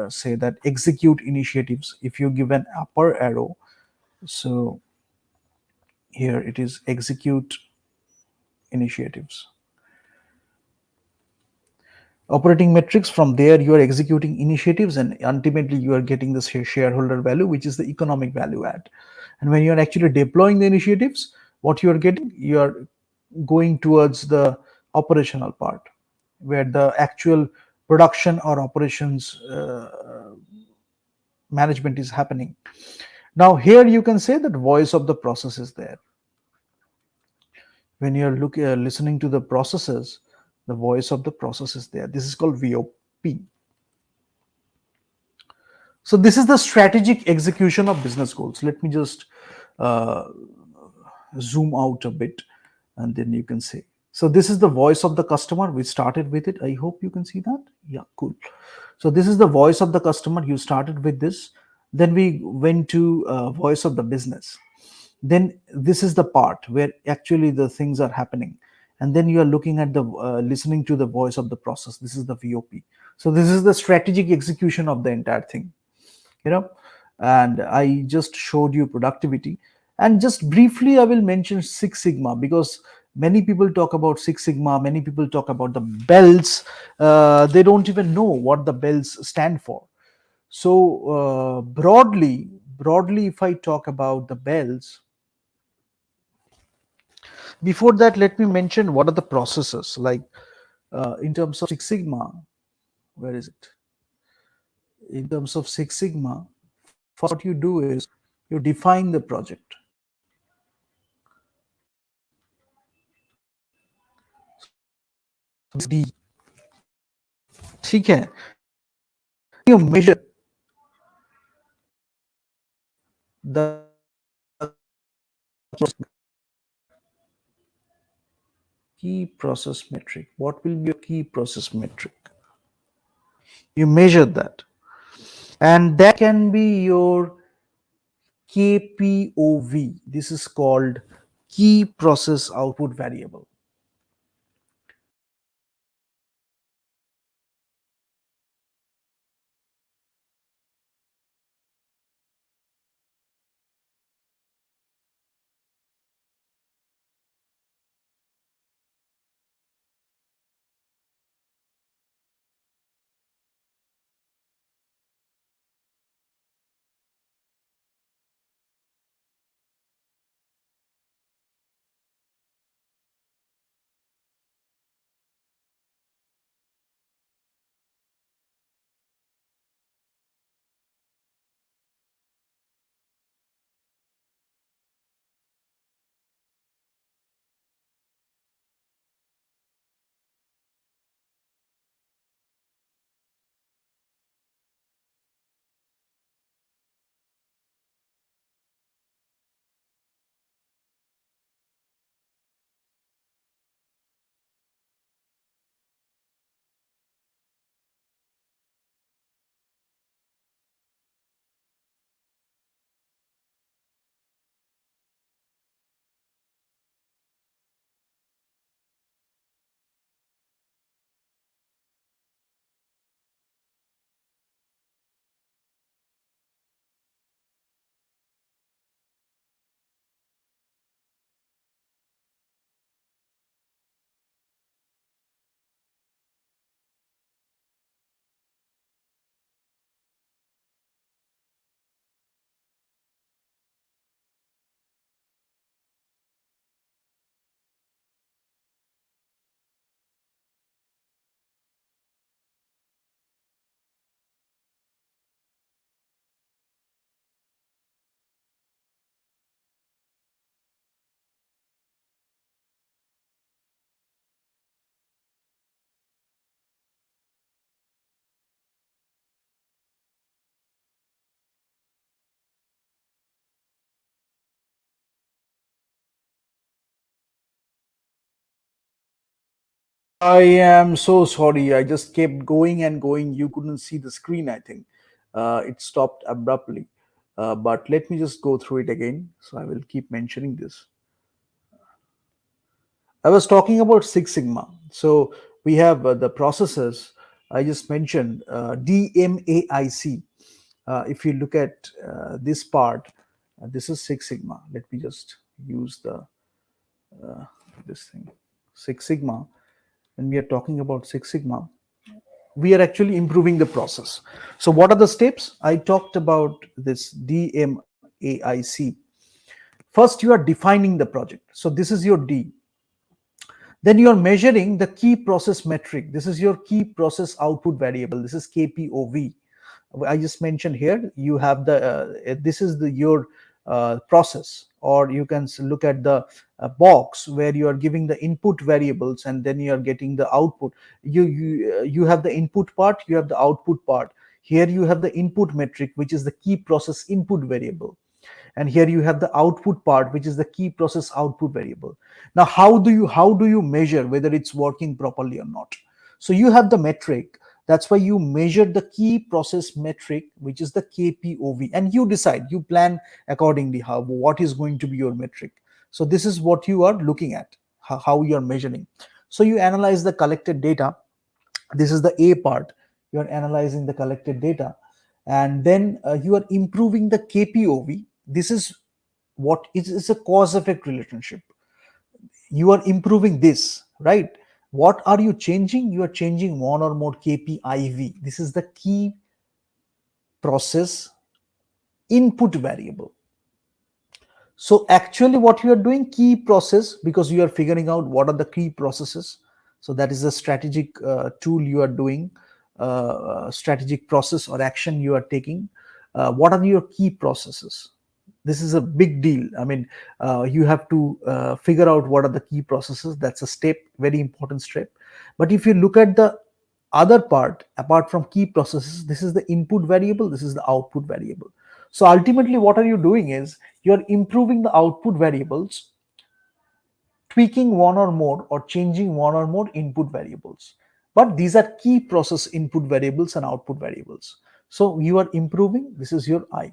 say that execute initiatives. If you give an upper arrow, so here it is execute initiatives. Operating metrics, from there you are executing initiatives and ultimately you are getting the shareholder value, which is the economic value add. And when you are actually deploying the initiatives, what you are getting, you are going towards the operational part, where the actual production or operations management is happening. Now here you can say that voice of the process is there. When you're listening to the processes, the voice of the process is there. This is called VOP. So this is the strategic execution of business goals. Let me just uh, zoom out a bit, and then you can see. So this is the voice of the customer. We started with it. I hope you can see that. Yeah, cool. So this is the voice of the customer. You started with this. Then we went to voice of the business. Then this is the part where actually the things are happening. And then you are looking at the listening to the voice of the process. This is the VOP. So this is the strategic execution of the entire thing. And I just showed you productivity. And just briefly I will mention Six Sigma, because many people talk about Six Sigma, many people talk about the bells. They don't even know what the bells stand for. So broadly if I talk about the bells, before that let me mention what are the processes. Like in terms of Six Sigma, where is it? In terms of Six Sigma, first what you do is you define the project. D, ठीक है, you measure the key process metric. What will be your key process metric? You measure that, and that can be your KPOV. This is called key process output variable. I am so sorry. I just kept going and going. You couldn't see the screen, I think. It stopped abruptly. But let me just go through it again. So I will keep mentioning this. I was talking about Six Sigma. So we have the processes I just mentioned, DMAIC. If you look at this part, this is Six Sigma. Let me just use the this thing, Six Sigma. When we are talking about Six Sigma, we are actually improving the process. So what are the steps? I talked about this DMAIC. First, you are defining the project. So this is your D. Then you are measuring the key process metric. This is your key process output variable. This is KPOV. I just mentioned here. You have the this is the your process, or you can look at the box where you are giving the input variables and then you are getting the output. You have the input part. You have the output part. Here you have the input metric, which is the key process input variable, and here you have the output part, which is the key process output variable. Now how do you measure whether it's working properly or not? So you have the metric. That's why you measure the key process metric, which is the KPOV, and you decide, you plan accordingly how what is going to be your metric. So this is what you are looking at, how you are measuring. So you analyze the collected data. This is the A part. You are analyzing the collected data, and then you are improving the KPOV. This is what is a cause effect relationship. You are improving this, right? What are you changing? You are changing one or more KPIV. This is the key process input variable. So actually what you are doing, key process, because you are figuring out what are the key processes. So that is a strategic tool you are doing, strategic process or action you are taking. What are your key processes? This is a big deal. I mean, you have to figure out what are the key processes. That's a step, very important step. But if you look at the other part, apart from key processes, this is the input variable, this is the output variable. So ultimately what are you doing is you're improving the output variables, tweaking one or more or changing one or more input variables. But these are key process input variables and output variables. So you are improving, this is your I.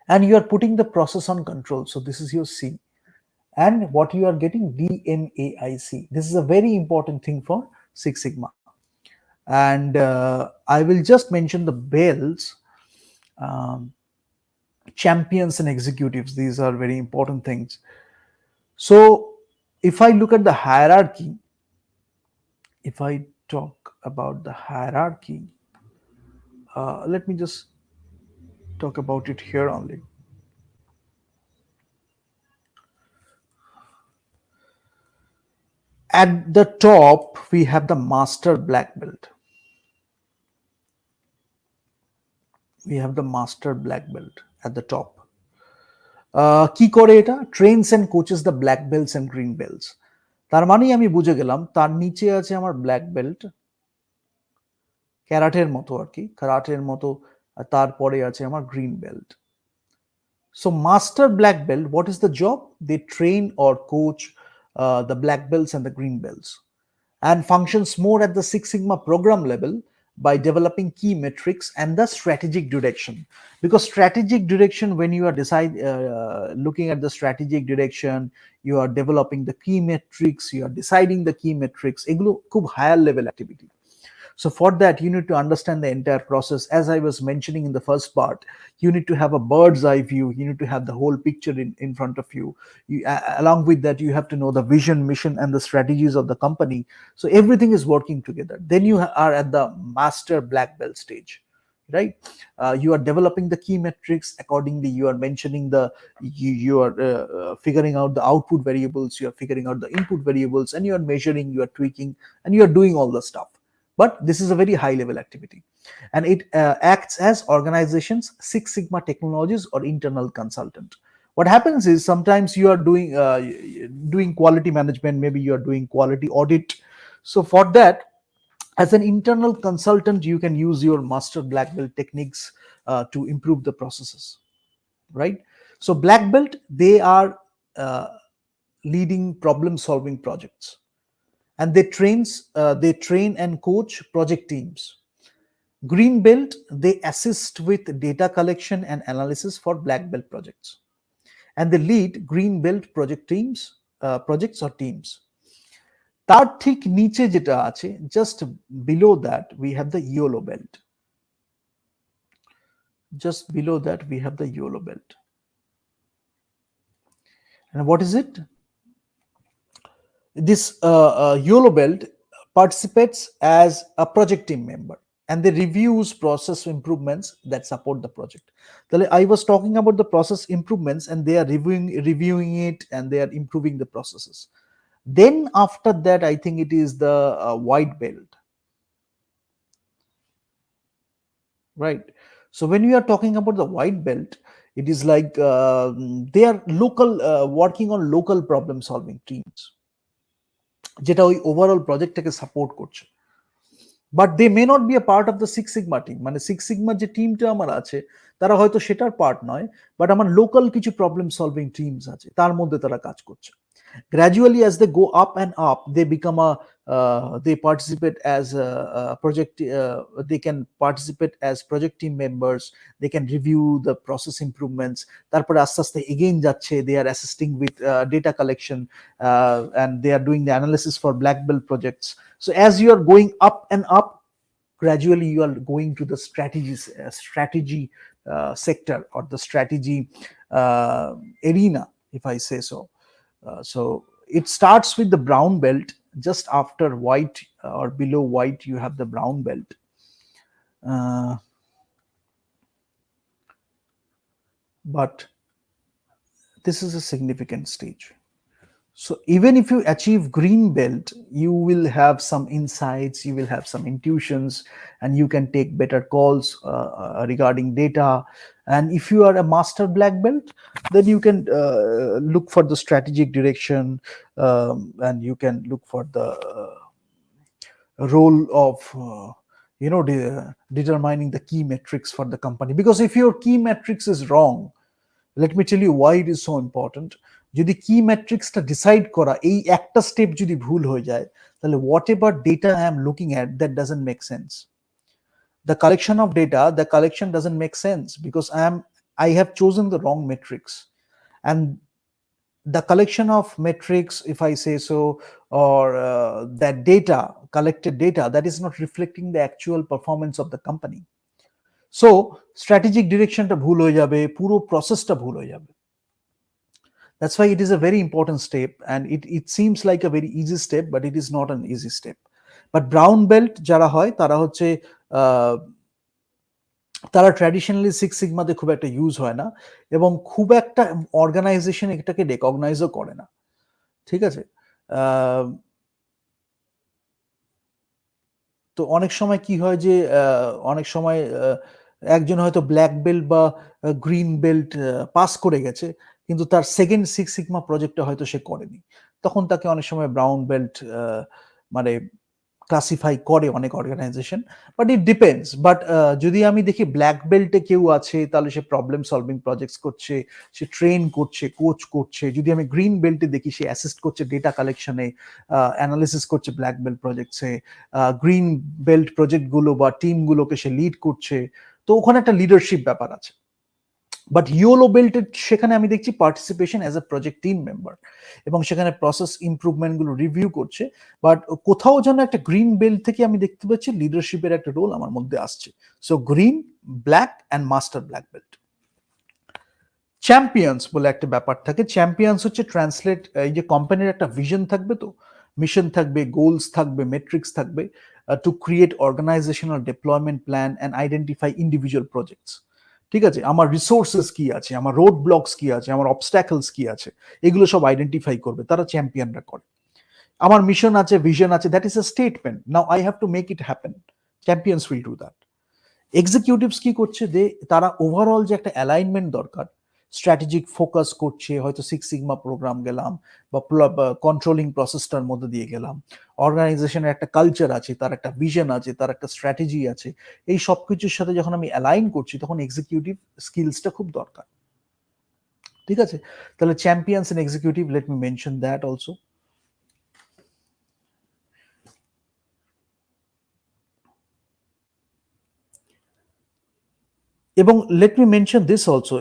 And you are putting the process on control. So this is your C. And what you are getting, DMAIC. This is a very important thing for Six Sigma. And I will just mention the bells, um, champions and executives. These are very important things. So if I look at the hierarchy, if I talk about the hierarchy, let me just talk about it here only. At the top, we have the master black belt. We have the master black belt at the top. কি করে এটা? Trains and coaches the black belts and green belts. তার মানে আমি বুঝে গেলাম তার নিচে আছে আমার ব্ল্যাক বেল্ট, ক্যারাটের মতো আর কি, ক্যারাটের মতো, তারপরে আছে আমার green belt. So master black belt, what is the job? They train or coach the black belts and the green belts, and functions more at the Six Sigma program level by developing key metrics and the strategic direction. Because strategic direction, when you are looking at the strategic direction, you are developing the key metrics, you are deciding the key metrics, এগুলো খুব higher level activity. So for that, you need to understand the entire process. As I was mentioning in the first part, you need to have a bird's eye view. You need to have the whole picture in front of you. Along with that, you have to know the vision, mission, and the strategies of the company. So everything is working together. Then you are at the master black belt stage, right? You are developing the key metrics accordingly. You are mentioning you are figuring out the output variables, you are figuring out the input variables, and you are measuring, you are tweaking, and you are doing all the stuff. But this is a very high level activity, and it acts as organizations Six Sigma technologies or internal consultant. What happens is sometimes you are doing quality management, maybe you are doing quality audit. So for that, as an internal consultant, you can use your master black belt techniques to improve the processes, right? So black belt, they are uh, leading problem solving projects, and they train and coach project teams. Green belt, they assist with data collection and analysis for black belt projects, and they lead green belt projects or teams. তার ঠিক নিচে যেটা আছে, just below that we have the yellow belt. Just below that we have the yellow belt. And what is it? This yellow belt participates as a project team member, and they reviews process improvements that support the project. I was talking about the process improvements, and they are reviewing it, and they are improving the processes. Then after that, I think it is the white belt, right? So when we are talking about the white belt, it is like they are working on local problem solving teams, যেটা ওই overall প্রজেক্টটাকে support করছে। But they may not be a part of the six sigma team, মানে six সিগমার যে টিমটা আমার আছে তারা হয়তো সেটার পার্ট নয়, বাট আমার লোকাল কিছু প্রবলেম সলভিং টিমস আছে, তার মধ্যে তারা কাজ করছে। Gradually, as they go up and up, they become they participate as project, they can participate as project team members, they can review the process improvements. তারপরে আস্তে আস্তে again যাচ্ছে, they are assisting with data collection, and they are doing the analysis for black belt projects. So as you are going up and up, gradually you are going to the strategy sector, or the strategy arena, if I say so. So it starts with the brown belt. Just after white, or below white, you have the brown belt. But this is a significant stage. So even if you achieve green belt, you will have some insights, you will have some intuitions, and you can take better calls regarding data. And if you are a master black belt, then you can look for the strategic direction, and you can look for the role of determining the key metrics for the company. Because if your key metrics is wrong, let me tell you why it is so important. যদি কি ম্যাট্রিক্সটা decide করা এই একটা step যদি ভুল হয়ে যায়, তাহলে what ever data I am looking at, that doesn't make sense. The collection of data, the collection doesn't make sense because I have chosen the wrong metrics. And the collection of metrics, if I say so, or that data, collected data, that is not reflecting the actual performance of the company. So strategic directionটা ভুল হয়ে যাবে, পুরো প্রসেসটা ভুল হয়ে যাবে। That's why it is a very important step, and it seems like a very easy step, but it is not an easy step. But brown belt যারা হয় তারা হচ্ছে তারা ট্র্যাডিশনালি সিক্স সিগমাতে খুব একটা ইউজ হয় না, এবং খুব একটা অর্গানাইজেশন এটাকে রেকগনাইজও করে না, ঠিক আছে? তো অনেক সময় কি হয় যে অনেক সময় একজন হয়তো ব্ল্যাক বেল্ট বা গ্রিন বেল্ট পাস করে গেছে, কিন্তু তার সেকেন্ড সিক্স সিগমা প্রজেক্টটা হয়তো সে করেনি, তখন তাকে অনেক সময় ব্রাউন বেল্ট মানে ক্লাসিফাই করে অনেক organisation. But it depends. But যদি আমি দেখি ব্ল্যাক বেল্টে কেউ আছে, তাহলে সে প্রবলেম সলভিং প্রজেক্টস করছে, সে ট্রেন করছে, কোচ করছে। যদি আমি গ্রিন বেল্টে দেখি, সে অ্যাসিস্ট করছে ডেটা কালেকশনে, অ্যানালিসিস করছে ব্ল্যাক বেল্ট প্রজেক্টসে, গ্রিন বেল্ট প্রজেক্টগুলো বা টিমগুলোকে সে লিড করছে। তো ওখানে একটা লিডারশিপ ব্যাপার আছে। বাট ইয়েলো বেল্টের সেখানে আমি দেখছি participation as a project team member, এবং সেখানে প্রসেস ইমপ্রুভমেন্টগুলো রিভিউ করছে। বাট কোথাও যেন একটা গ্রিন বেল্ট থেকে আমি দেখতে পাচ্ছি লিডারশিপের একটা রোল আমার মধ্যে আসছে। So green, black and master black belt. Champions বলে একটা ব্যাপার থাকে। চ্যাম্পিয়ন্স হচ্ছে ট্রান্সলেট, এই যে কোম্পানির একটা ভিশন থাকবে, তো মিশন থাকবে, গোলস থাকবে, মেট্রিক্স থাকবে, to create organisational deployment plan and identify individual projects. ঠিক আছে, আমার রিসোর্সেস কি আছে, আমার রোড ব্লকস কি আছে, আমার অবস্ট্যাকলস কি আছে, এগুলো সব আইডেন্টিফাই করবে, তারা চ্যাম্পিয়নরা করে। আমার মিশন আছে, ভিশন আছে, that is a statement, now I have to make it happen. Champions will do that. Executives কি করছে, তারা ওভারঅল যে একটা অ্যালাইনমেন্ট দরকার, স্ট্র্যাটেজিক ফোকাস করছে, হয়তো সিক্স সিগমা প্রোগ্রাম গেলাম, বা কন্ট্রোলিং প্রসেসটার মধ্যে দিয়ে গেলাম, অর্গানাইজেশনের একটা কালচার আছে, তার একটা ভিশন আছে, তার একটা স্ট্র্যাটেজি আছে, এই সব কিছুর সাথে যখন আমি অ্যালাইন করছি, তখন এক্সিকিউটিভ স্কিলসটা খুব দরকার। ঠিক আছে, তাহলে champions and executive, let me mention that also. এবং let me mention this also,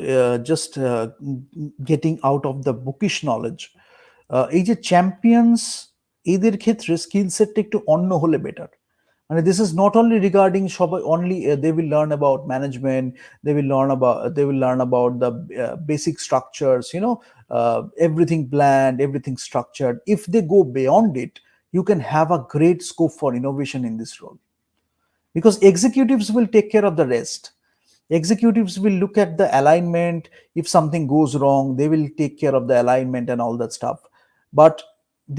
just getting out of the bookish knowledge, এই যে চ্যাম্পিয়ন্স, এদের ক্ষেত্রে স্কিল সেটটা একটু অন্য হলে বেটার। মানে this is not only regarding সবাই only they will learn about management, they will learn about the basic structures, everything planned, everything structured. If they go beyond it, you can have a great scope for innovation in this role, because executives will take care of the rest. Executives will look at the alignment. If something goes wrong, they will take care of the alignment and all that stuff. But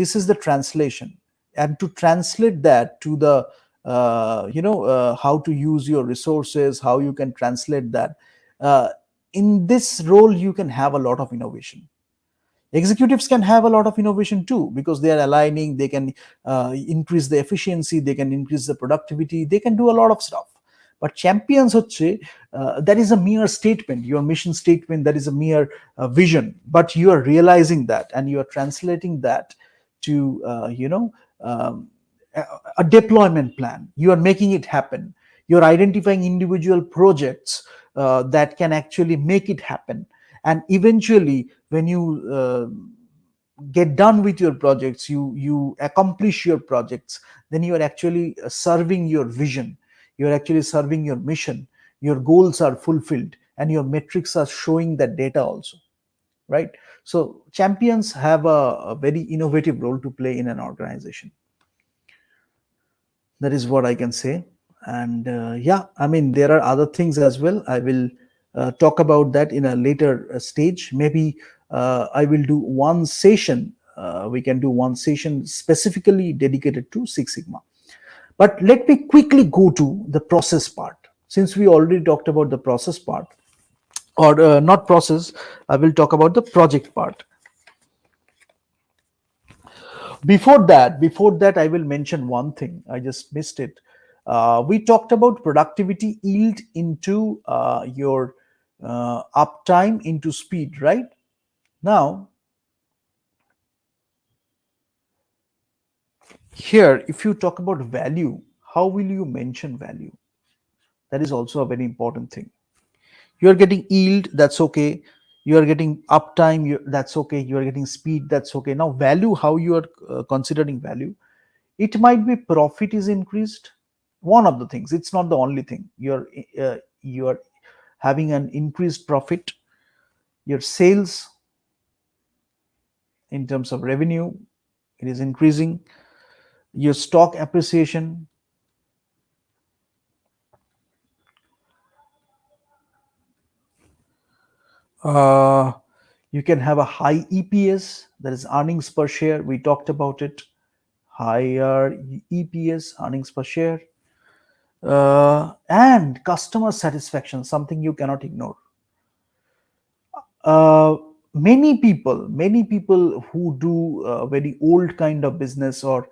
this is the translation, and to translate that to the how to use your resources, how you can translate that, uh, in this role you can have a lot of innovation. Executives can have a lot of innovation too, because they are aligning, they can increase the efficiency, they can increase the productivity, they can do a lot of stuff. But champions হচ্ছে, that is a mere statement, your mission statement, that is a mere vision, but you are realizing that and you are translating that to a deployment plan. You are making it happen. You're identifying individual projects that can actually make it happen. And eventually, when you get done with your projects, you accomplish your projects, then you are actually serving your vision. You are actually serving your mission. Your goals are fulfilled, and your metrics are showing that data also, right? So champions have a very innovative role to play in an organization. That is what I can say. And yeah, I mean, there are other things as well. I will talk about that in a later stage. Maybe I will do one session. We can do one session specifically dedicated to Six Sigma. But let me quickly go to the process part. Since we already talked about the process part, or not process, I will talk about the project part. Before that, I will mention one thing. I just missed it. We talked about productivity yield into your uptime into speed, right? Now, here, if you talk about value, how will you mention value? That is also a very important thing. You are getting yield, that's okay. You are getting uptime, that's okay. You are getting speed, that's okay. Now, value, how you are considering value? It might be profit is increased, one of the things. It's not the only thing. You're having an increased profit. Your sales in terms of revenue, it is increasing. Your stock appreciation, uh, you can have a high EPS, that is earnings per share. We talked about it. Higher EPS, earnings per share, and customer satisfaction, something you cannot ignore. uh, many people who do very old kind of business, or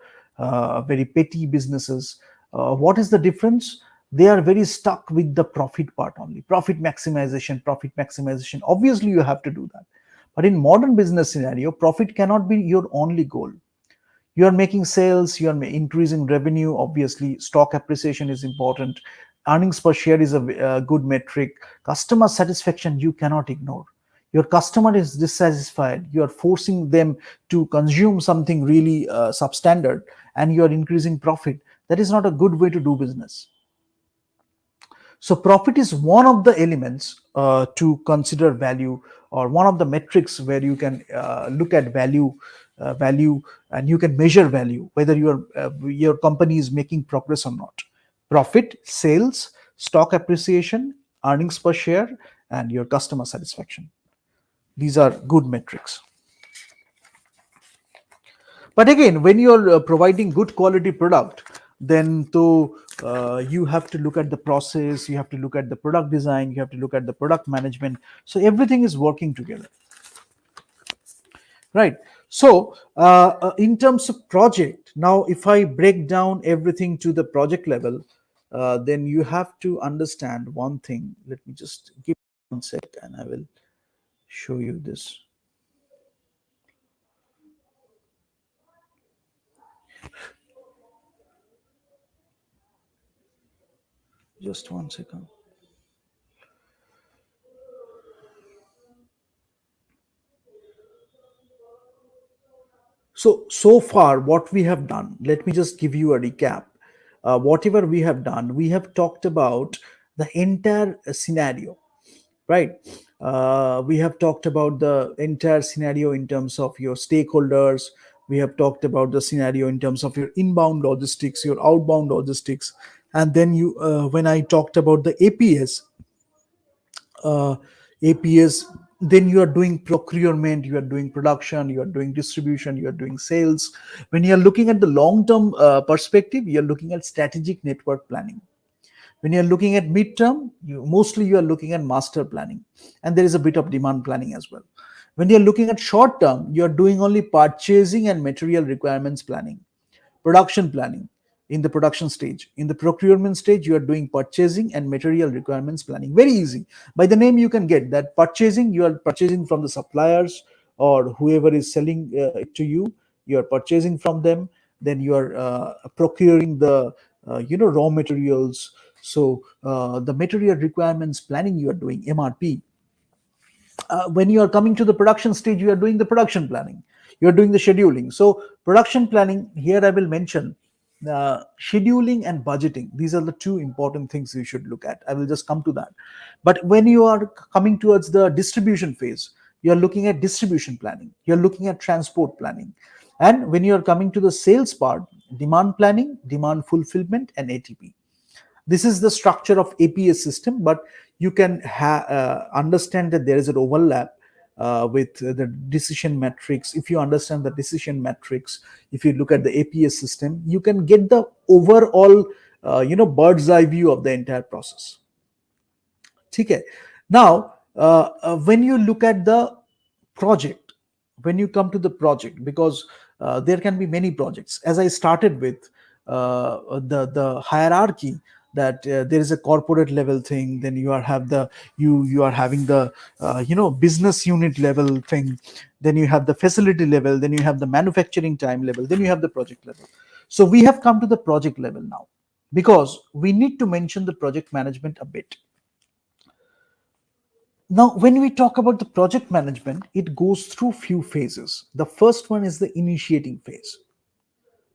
very petty businesses, what is the difference? They are very stuck with the profit part only. Profit maximization, profit maximization, obviously you have to do that. But in modern business scenario, profit cannot be your only goal. You are making sales, you are increasing revenue, obviously stock appreciation is important. Earnings per share is a good metric. Customer satisfaction you cannot ignore. Your customer is dissatisfied, you are forcing them to consume something really substandard, and you are increasing profit. That is not a good way to do business. So profit is one of the elements to consider value, or one of the metrics where you can look at value, and you can measure value, whether your company is making progress or not. Profit, sales, stock appreciation, earnings per share, and your customer satisfaction. These are good metrics. But again, when you're providing good quality product, then you have to look at the process, you have to look at the product design, you have to look at the product management. So everything is working together, right? So in terms of project, now if I break down everything to the project level, then you have to understand one thing. Let me just give 1 sec, and I will show you this. Just 1 second. So far, what we have done, let me just give you a recap. Whatever we have done, we have talked about the entire scenario, right? We have talked about the entire scenario in terms of your stakeholders. We have talked about the scenario in terms of your inbound logistics, your outbound logistics, and then when I talked about the APS, uh, APS, then you are doing procurement, you are doing production, you are doing distribution, you are doing sales. When you are looking at the long term perspective, you are looking at strategic network planning. When you're looking at midterm, you are looking at master planning, and there is a bit of demand planning as well. When you're looking at short term, you're doing only purchasing and material requirements planning. Production planning, in the production stage. In the procurement stage, you are doing purchasing and material requirements planning. Very easy. By the name, you can get that purchasing, you are purchasing from the suppliers or whoever is selling it to you. You are purchasing from them. Then you are procuring the raw materials. So the material requirements planning you are doing MRP. When you are coming to the production stage, you are doing the production planning, you are doing the scheduling. So production planning, here I will mention scheduling and budgeting. These are the two important things you should look at. I will just come to that. But when you are coming towards the distribution phase, you are looking at distribution planning, you are looking at transport planning. And when you are coming to the sales part, demand planning, demand fulfillment, and ATP. This is the structure of APS system, but you can understand that there is an overlap with the decision metrics. If you understand the decision metrics, if you look at the APS system, you can get the overall bird's eye view of the entire process. Okay. Now, when you look at the project, when you come to the project, because there can be many projects. As I started with the hierarchy, that there is a corporate level thing, then you are have the you are having the business unit level thing, then you have the facility level, then you have the manufacturing time level, then you have the project level. So we have come to the project level now, because we need to mention the project management a bit. Now, when we talk about the project management, it goes through few phases. The first one is the initiating phase,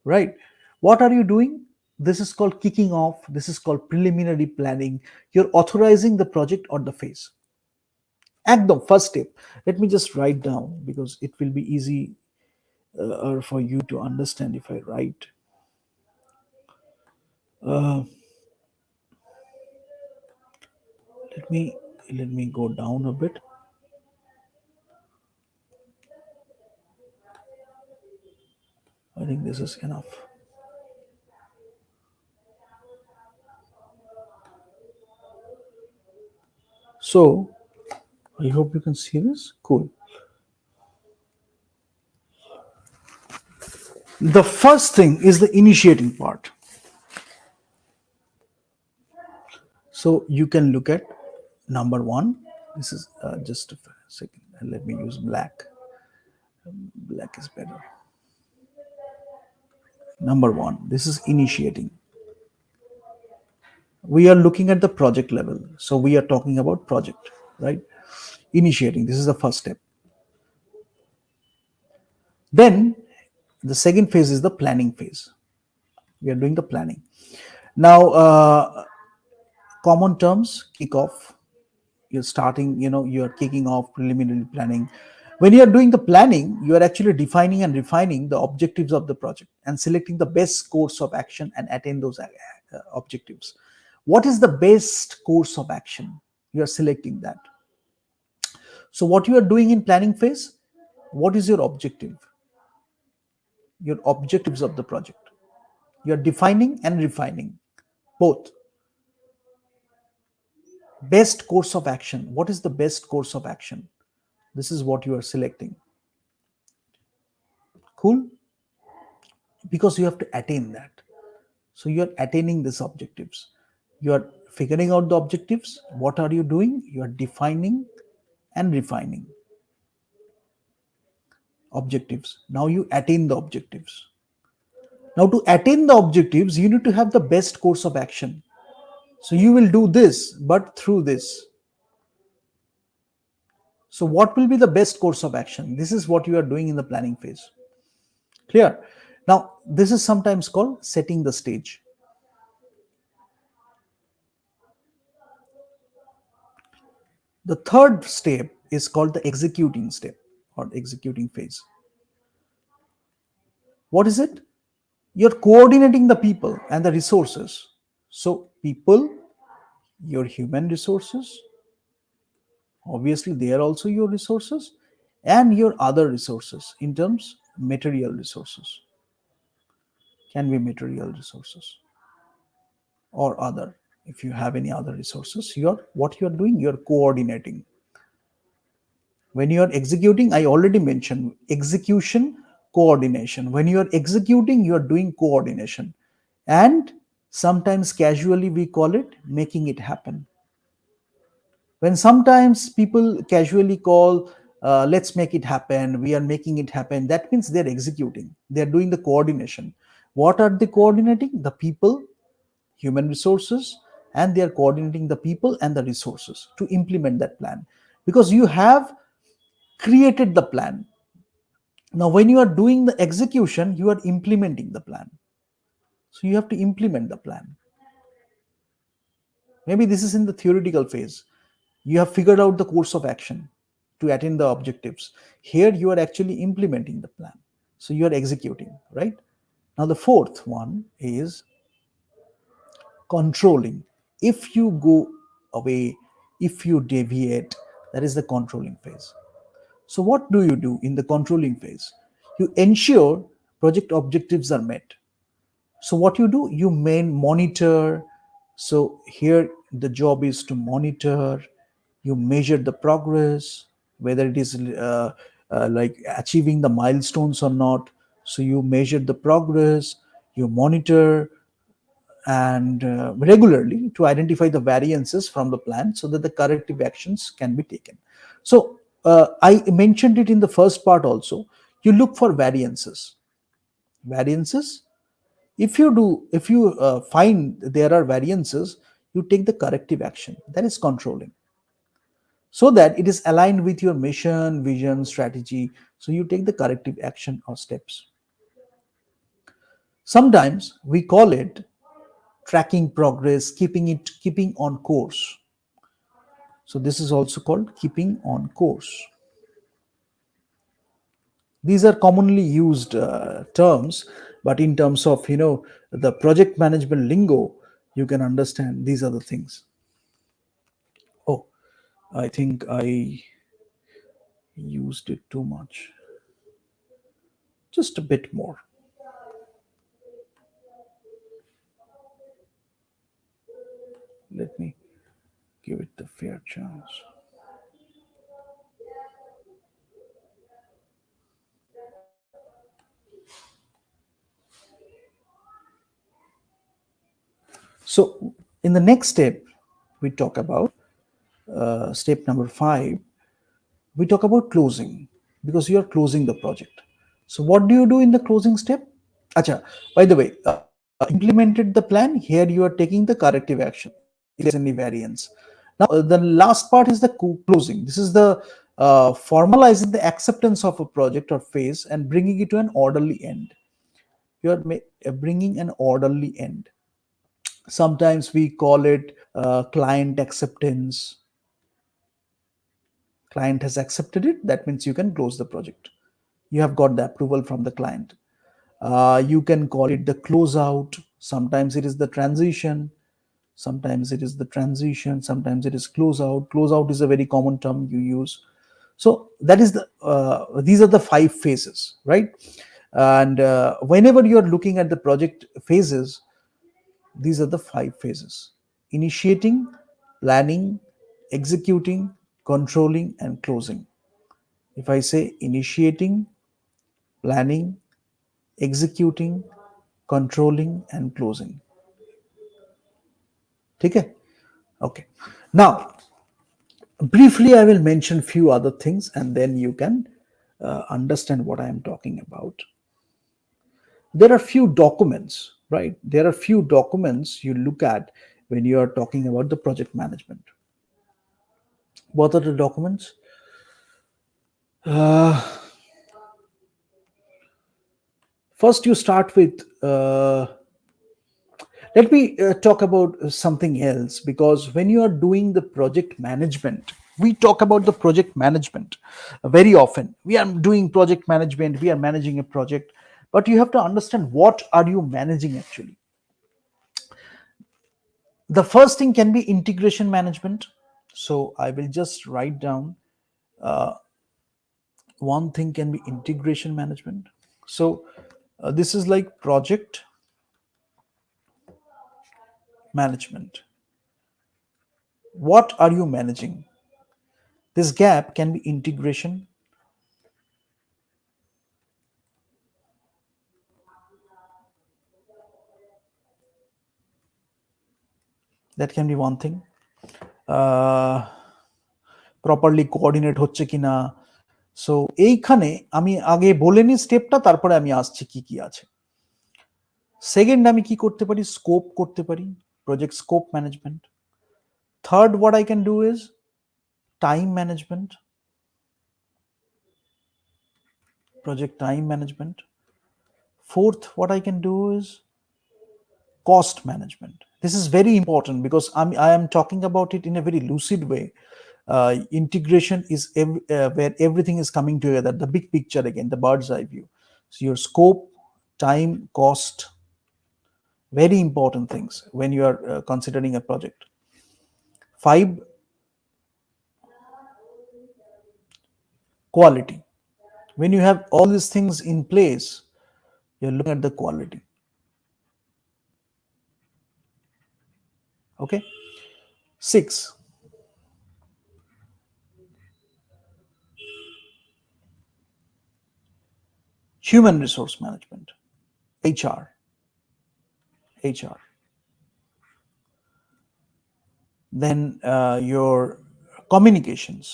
right? What are you doing? This is called kicking off. This is called preliminary planning. You're authorizing the project or the phase. Ekdom, first step. Let me just write down, because it will be easy for you to understand if I write. Uh, let me go down a bit. I think this is enough. So I hope you can see this. Cool. The first thing is the initiating part. So you can look at number one. This is just a second. Let me use black. Black is better. Number one, this is initiating. We are looking at the project level. So we are talking about project, right? Initiating. This is the first step. Then the second phase is the planning phase. We are doing the planning. Now, common terms, kickoff. You're starting, you're kicking off preliminary planning. When you are doing the planning, you are actually defining and refining the objectives of the project and selecting the best course of action and attain those objectives. What is the best course of action? You are selecting that. So what you are doing in planning phase, what is your objective? Your objectives of the project. You are defining and refining both. Best course of action. What is the best course of action? This is what you are selecting. Cool? Because you have to attain that. So you are attaining these objectives. You are figuring out the objectives. What are you doing? You are defining and refining objectives. Now you attain the objectives. Now to attain the objectives, you need to have the best course of action. So you will do this, but through this. So what will be the best course of action? This is what you are doing in the planning phase. Clear? Now, this is sometimes called setting the stage. The third step is called the executing step or executing phase. What is it? You're coordinating the people and the resources. So, people, your human resources, obviously, they are also your resources, and your other resources in terms material resources, can be material resources or other. If you have any other resources, you're doing, you're coordinating. When you are executing, I already mentioned execution, coordination. When you are executing, you are doing coordination, and sometimes casually we call it making it happen. When sometimes people casually call, let's make it happen, we are making it happen, that means they're executing, they're doing the coordination. What are they coordinating? The people, human resources, and they are coordinating the people and the resources to implement that plan, because you have created the plan. Now when you are doing the execution, you are implementing the plan, so you have to implement the plan. Maybe this is in the theoretical phase. You have figured out the course of action to attain the objectives. Here you are actually implementing the plan. So you are executing, right? Now the fourth one is controlling. If you go away, if you deviate, that is the controlling phase. So what do you do in the controlling phase? You ensure project objectives are met. So what you do, you main monitor. So here the job is to monitor, you measure the progress, whether it is like achieving the milestones or not. So you measure the progress, you monitor, and regularly to identify the variances from the plan so that the corrective actions can be taken. So I mentioned it in the first part also. You look for variances. If you find there are variances, you take the corrective action, that is controlling, so that it is aligned with your mission, vision, strategy. So you take the corrective action or steps. Sometimes we call it tracking progress, keeping on course. So this is also called keeping on course. These are commonly used terms, but in terms of the project management lingo, you can understand these are the things. Oh, I think I used it too much. Just a bit more. Let me give it the fair chance. So, in the next step, we talk about step number 5. We talk about closing, because you are closing the project. So, what do you do in the closing step? Acha, by the way, implemented the plan. Here you are taking the corrective action if there's any variance. Now, the last part is the closing. This is the formalizing the acceptance of a project or phase and bringing it to an orderly end. You are bringing an orderly end. Sometimes we call it client acceptance. Client has accepted it, that means you can close the project. You have got the approval from the client. You can call it the closeout. Sometimes it is the transition. Sometimes it is the transition. Sometimes it is closeout. Closeout is a very common term you use. So that is these are the 5 phases, right? And whenever you are looking at the project phases, these are the 5 phases: initiating, planning, executing, controlling, and closing. If I say initiating, planning, executing, controlling, and closing. Okay? Okay. Now, briefly, I will mention few other things and then you can understand what I am talking about. There are few documents, right? There are few documents you look at when you are talking about the project management. What are the documents? Uh, First, you start with let me talk about something else, because when you are doing the project management, we talk about the project management very often. We are doing project management, we are managing a project, but you have to understand what are you managing actually. The first thing can be integration management. So I will just write down one thing can be integration management. So this is like project management. What are you managing? This gap can be integration. That can be one thing. Properly coordinate হচ্ছে কিনা। So এইখানে আমি আগে বলে নিই স্টেপটা, তারপরে আমি আসছি কি কি আছে। সেকেন্ড, আমি কি করতে পারি, স্কোপ করতে পারি, project scope management. Third, what I can do is time management, project time management. Fourth, what I can do is cost management. This is very important because I am talking about it in a very lucid way. Integration is where everything is coming together, the big picture again, the bird's eye view. So your scope, time, cost, very important things when you are considering a project. Five, quality. When you have all these things in place, you're looking at the quality. Okay. Six, human resource management, HR. HR. Then your communications.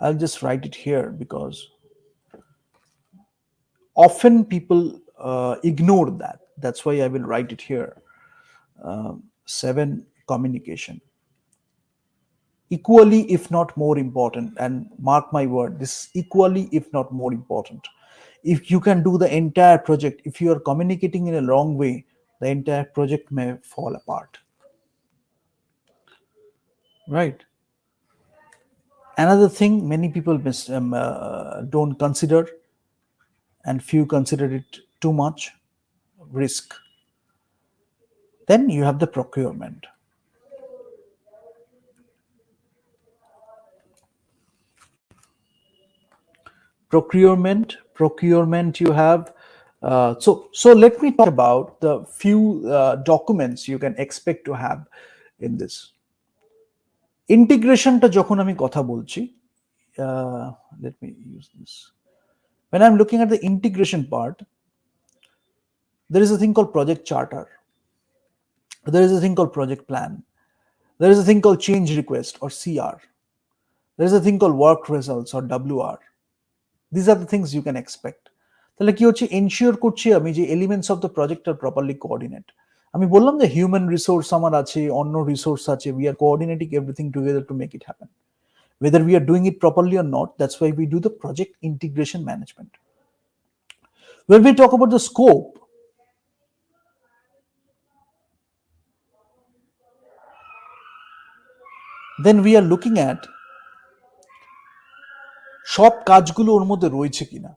I'll just write it here because often people ignore that. That's why I will write it here. Seven, communication. Equally, if not more important, and mark my word, this equally, if not more important. If you can do the entire project, if you are communicating in a wrong way, the entire project may fall apart. Right. Another thing many people don't consider, and few consider it too much, risk. Then you have the procurement. Procurement you have. So let me talk about the few documents you can expect to have in this. Integrationটা যখন আমি কথা বলছি, let me use this. When I'm looking at the integration part, there is a thing called project charter. There is a thing called project plan. There is a thing called change request or CR. There is a thing called work results or WR. These are the things you can expect. তাহলে কি হচ্ছে, ensure করছি আমি যে elements of the project are properly coordinate. আমি বললাম যে human resource আমার আছে, অন্য রিসোর্স আছে, we are coordinating everything together to make it happen. Whether we are doing it properly or not, that's why we do the project integration management. When we talk about the scope, then we are looking at সব কাজগুলো ওর মধ্যে রয়েছে কিনা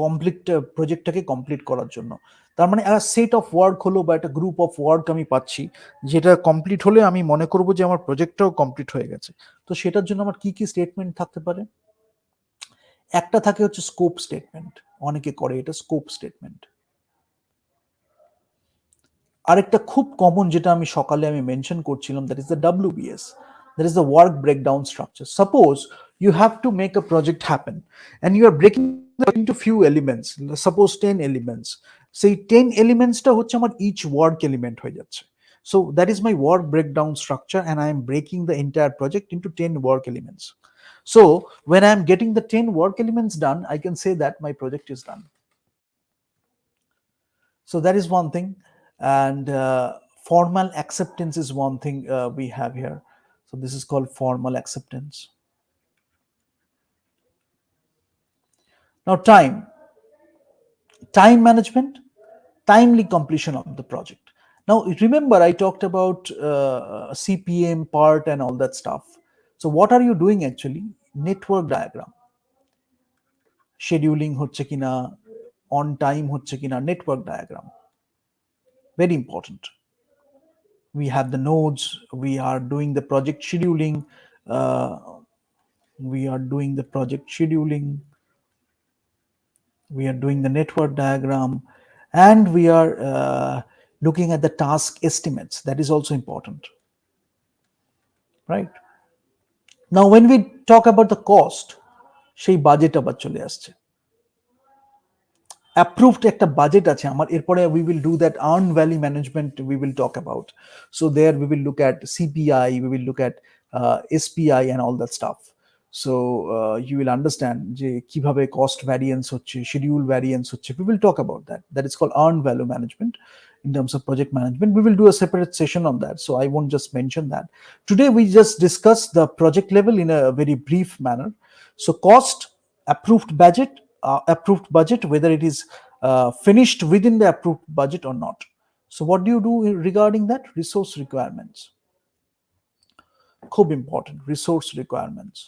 complete প্রজেক্টটাকে complete করার জন্য। তার মানে একটা সেট অফ ওয়ার্ক হলো বা একটা গ্রুপ অফ ওয়ার্ক আমি পাচ্ছি, যেটা কমপ্লিট হলে আমি মনে করব যে আমার প্রজেক্টটাও কমপ্লিট হয়ে গেছে। তো সেটার জন্য আমার কি কি স্টেটমেন্ট থাকতে পারে? একটা থাকে হচ্ছে স্কোপ স্টেটমেন্ট, অনেকে করে এটা স্কোপ স্টেটমেন্ট। আরেকটা খুব কমন যেটা আমি সকালে আমি মেনশন করছিলাম, that is the WBS, that is the work breakdown structure. Suppose you have to make a project happen and you are breaking it into few elements, suppose 10 elements. Say 10 elements টা হচ্ছে আমার each work element হয়ে যাচ্ছে। So that is my work breakdown structure and I am breaking the entire project into 10 work elements. So when I am getting the 10 work elements done, I can say that my project is done. So that is one thing. And formal acceptance is one thing we have here. So this is called formal acceptance. Now time. Time management, timely completion of the project. Now, remember, I talked about CPM part and all that stuff. So, what are you doing actually? Network diagram, scheduling হচ্ছে কিনা, on time হচ্ছে কিনা, network diagram. Very important. We have the nodes, we are doing the project scheduling, uh, we are doing the project scheduling, we are doing the network diagram, and we are looking at the task estimates. That is also important, right? Now, when we talk about the cost, সেই budget আবার চলে আসছে। Approved একটা budget আছে আমার, এরপরে we will do that earn value management we will talk about. So there we will look at CPI, we will look at SPI and all that stuff. So you will understand যে কিভাবে cost variance হচ্ছে, schedule variance হচ্ছে, we will talk about that. That is called earn value management. In terms of project management, we will do a separate session on that, so I won't just mention that. Today we just discuss the project level in a very brief manner. So cost, approved budget, whether it is finished within the approved budget or not. So what do you do regarding that? Resource requirements. খুব important, resource requirements.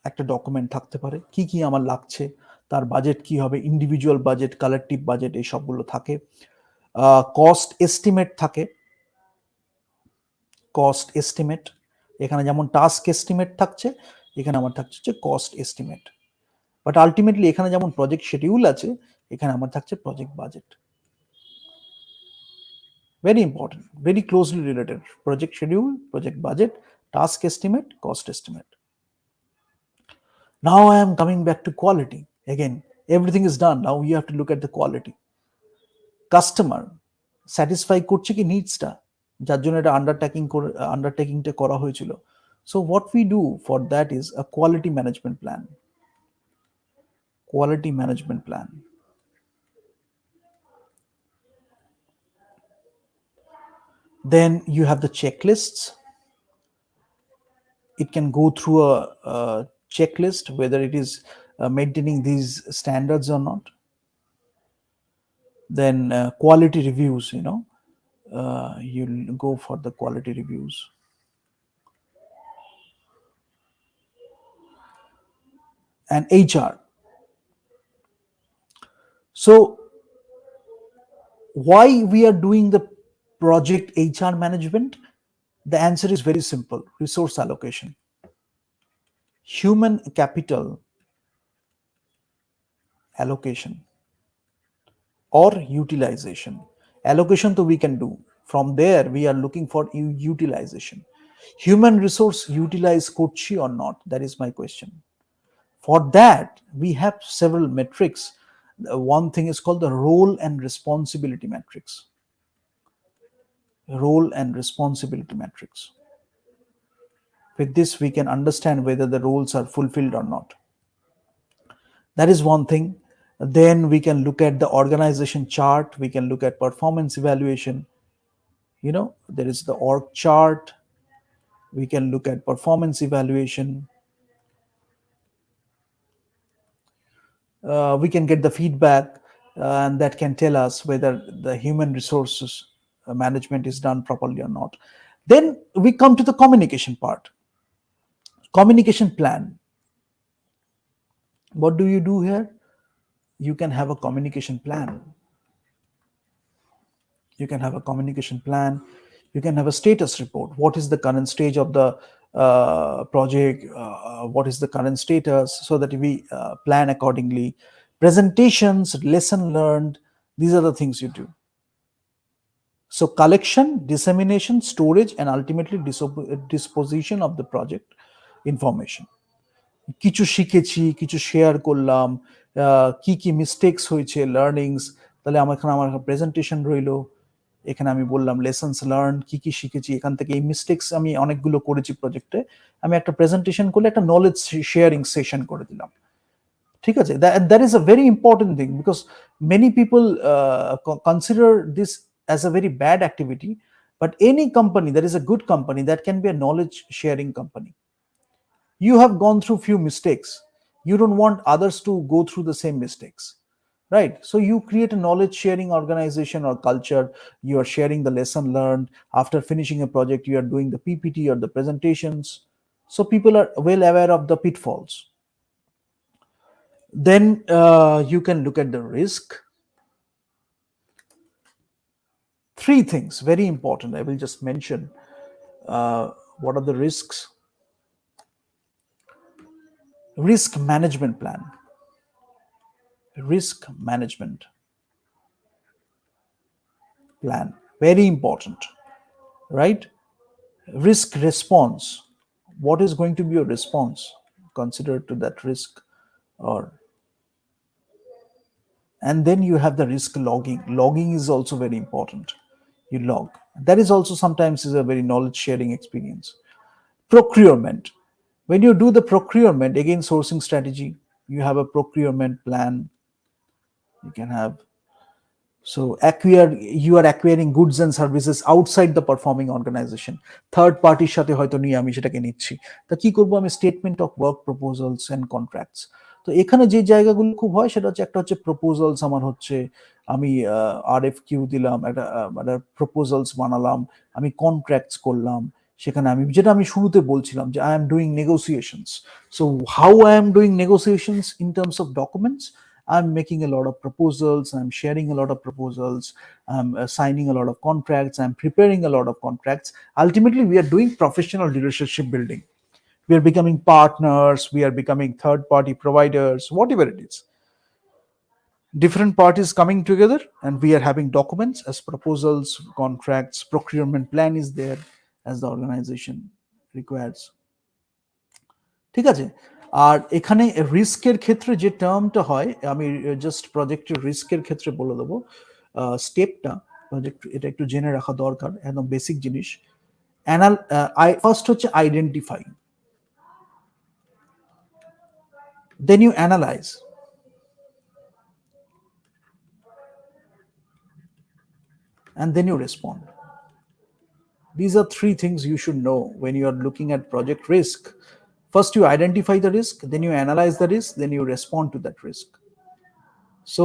একটা document থাকতে পারে কি কি আমার লাগছে, তার budget কি হবে, ইন্ডিভিজুয়াল বাজেট, কালেকটিভ বাজেট, এই সবগুলো থাকে। কস্ট এস্টিমেট থাকে, কস্ট এস্টিমেট, এখানে যেমন টাস্ক এস্টিমেট থাকছে, এখানে আমার থাকছে হচ্ছে কস্ট এস্টিমেট। বাট আলটিমেটলি এখানে যেমন প্রজেক্ট শিডিউল আছে, এখানে আমার থাকছে project budget. Very important, very closely related. Project schedule, project budget, task estimate, cost estimate. Now I am coming back to quality. Again, everything is done. Now you have to look at the quality. Customer satisfy করছে কি নিডসটা, যার জন্য এটা আন্ডারটেকিংটা করা হয়েছিল। So what we do for that is a quality management plan. Quality management plan. Then you have the checklists. It can go through a checklist whether it is maintaining these standards or not. Then quality reviews, you'll go for the quality reviews. And HR. So why we are doing the project HR management? The answer is very simple: resource allocation, human capital allocation, or utilization. Allocation to we can do, from there we are looking for utilization. Human resource utilize করছি or not, that is my question. For that we have several metrics. One thing is called the role and responsibility matrix. Role and responsibility matrix. With this we can understand whether the roles are fulfilled or not. That is one thing. Then we can look at the organization chart, we can look at performance evaluation. There is the org chart, we can look at performance evaluation. We can get the feedback, and that can tell us whether the human resources management is done properly or not. Then we come to the communication part. Communication plan. What do you do here? You can have a communication plan. You can have a communication plan. You can have a status report. What is the current stage of the project? What is the current status? So that we plan accordingly. Presentations, lesson learned, these are the things you do. So collection, dissemination, storage, and ultimately disposition of the project information. কিছু শিখেছি, কিছু share করলাম, কি কি mistakes হয়েছে, learnings, তাহলে এখানে আমার প্রেজেন্টেশন রইলো, এখানে আমি বললাম লেসন্স লার্ন, কি কি শিখেছি, এখান থেকে এই মিস্টেকস আমি অনেকগুলো করেছি প্রজেক্টে, আমি একটা প্রেজেন্টেশন করলে একটা নলেজ শেয়ারিং সেশন করে দিলাম। ঠিক আছে, that is a very important thing, because many people consider this as a very bad activity, but any company that is a good company, that can be a knowledge sharing company. You have gone through few mistakes, You don't want others to go through the same mistakes, right? So you create a knowledge sharing organization or culture. You are sharing the lesson learned. After finishing a project, you are doing the PPT or the presentations, so people are well aware of the pitfalls. Then you can look at the risk. Three things very important, I will just mention. What are the risks? Risk management plan. Risk management plan, very important, right? Risk response. What is going to be your response considered to that risk? Or and then you have the risk logging. Logging is also very important. You log. That is also sometimes is a very knowledge sharing experience. Procurement. When you do the procurement, again sourcing strategy, you have a procurement plan. You can have, so acquire, you are acquiring goods and services outside the performing organization. Third পার্টির সাথে হয়তো নিয়ে আমি সেটাকে নিচ্ছি। তা কি করব আমি? Statement of work proposals and contracts. তো এখানে যে জায়গাগুলো খুব হয় সেটা হচ্ছে, একটা হচ্ছে প্রপোজালস, আমার হচ্ছে আমি RFQ দিলাম, একটা প্রপোজালস বানালাম, আমি কন্ট্রাক্টস করলাম, সেখানে আমি যেটা আমি শুরুতে বলছিলাম যে I am doing negotiations. So how I am doing negotiations in terms of documents? I'm making a lot of proposals, I'm sharing a lot of proposals, I'm signing a lot of contracts, I'm preparing a lot of contracts. Ultimately, we are doing professional relationship building. We are becoming partners, we are becoming third party providers, whatever it is. Different parties coming together, and we are having documents as proposals, contracts, procurement plan is there as the organization requires. ঠিক আছে? আর এখানে রিস্কের ক্ষেত্রে যে টার্মটা হয়, আমি just প্রজেক্টের রিস্কের ক্ষেত্রে বলে দেবো স্টেপটা, প্রজেক্ট এটা একটু জেনে রাখা দরকার, একদম বেসিক জিনিস। ফার্স্ট হচ্ছে identify, then you analyse, and then you respond. These are three things you should know when you are looking at project risk. First, you identify the risk, then you analyze the risk, then you respond to that risk. So,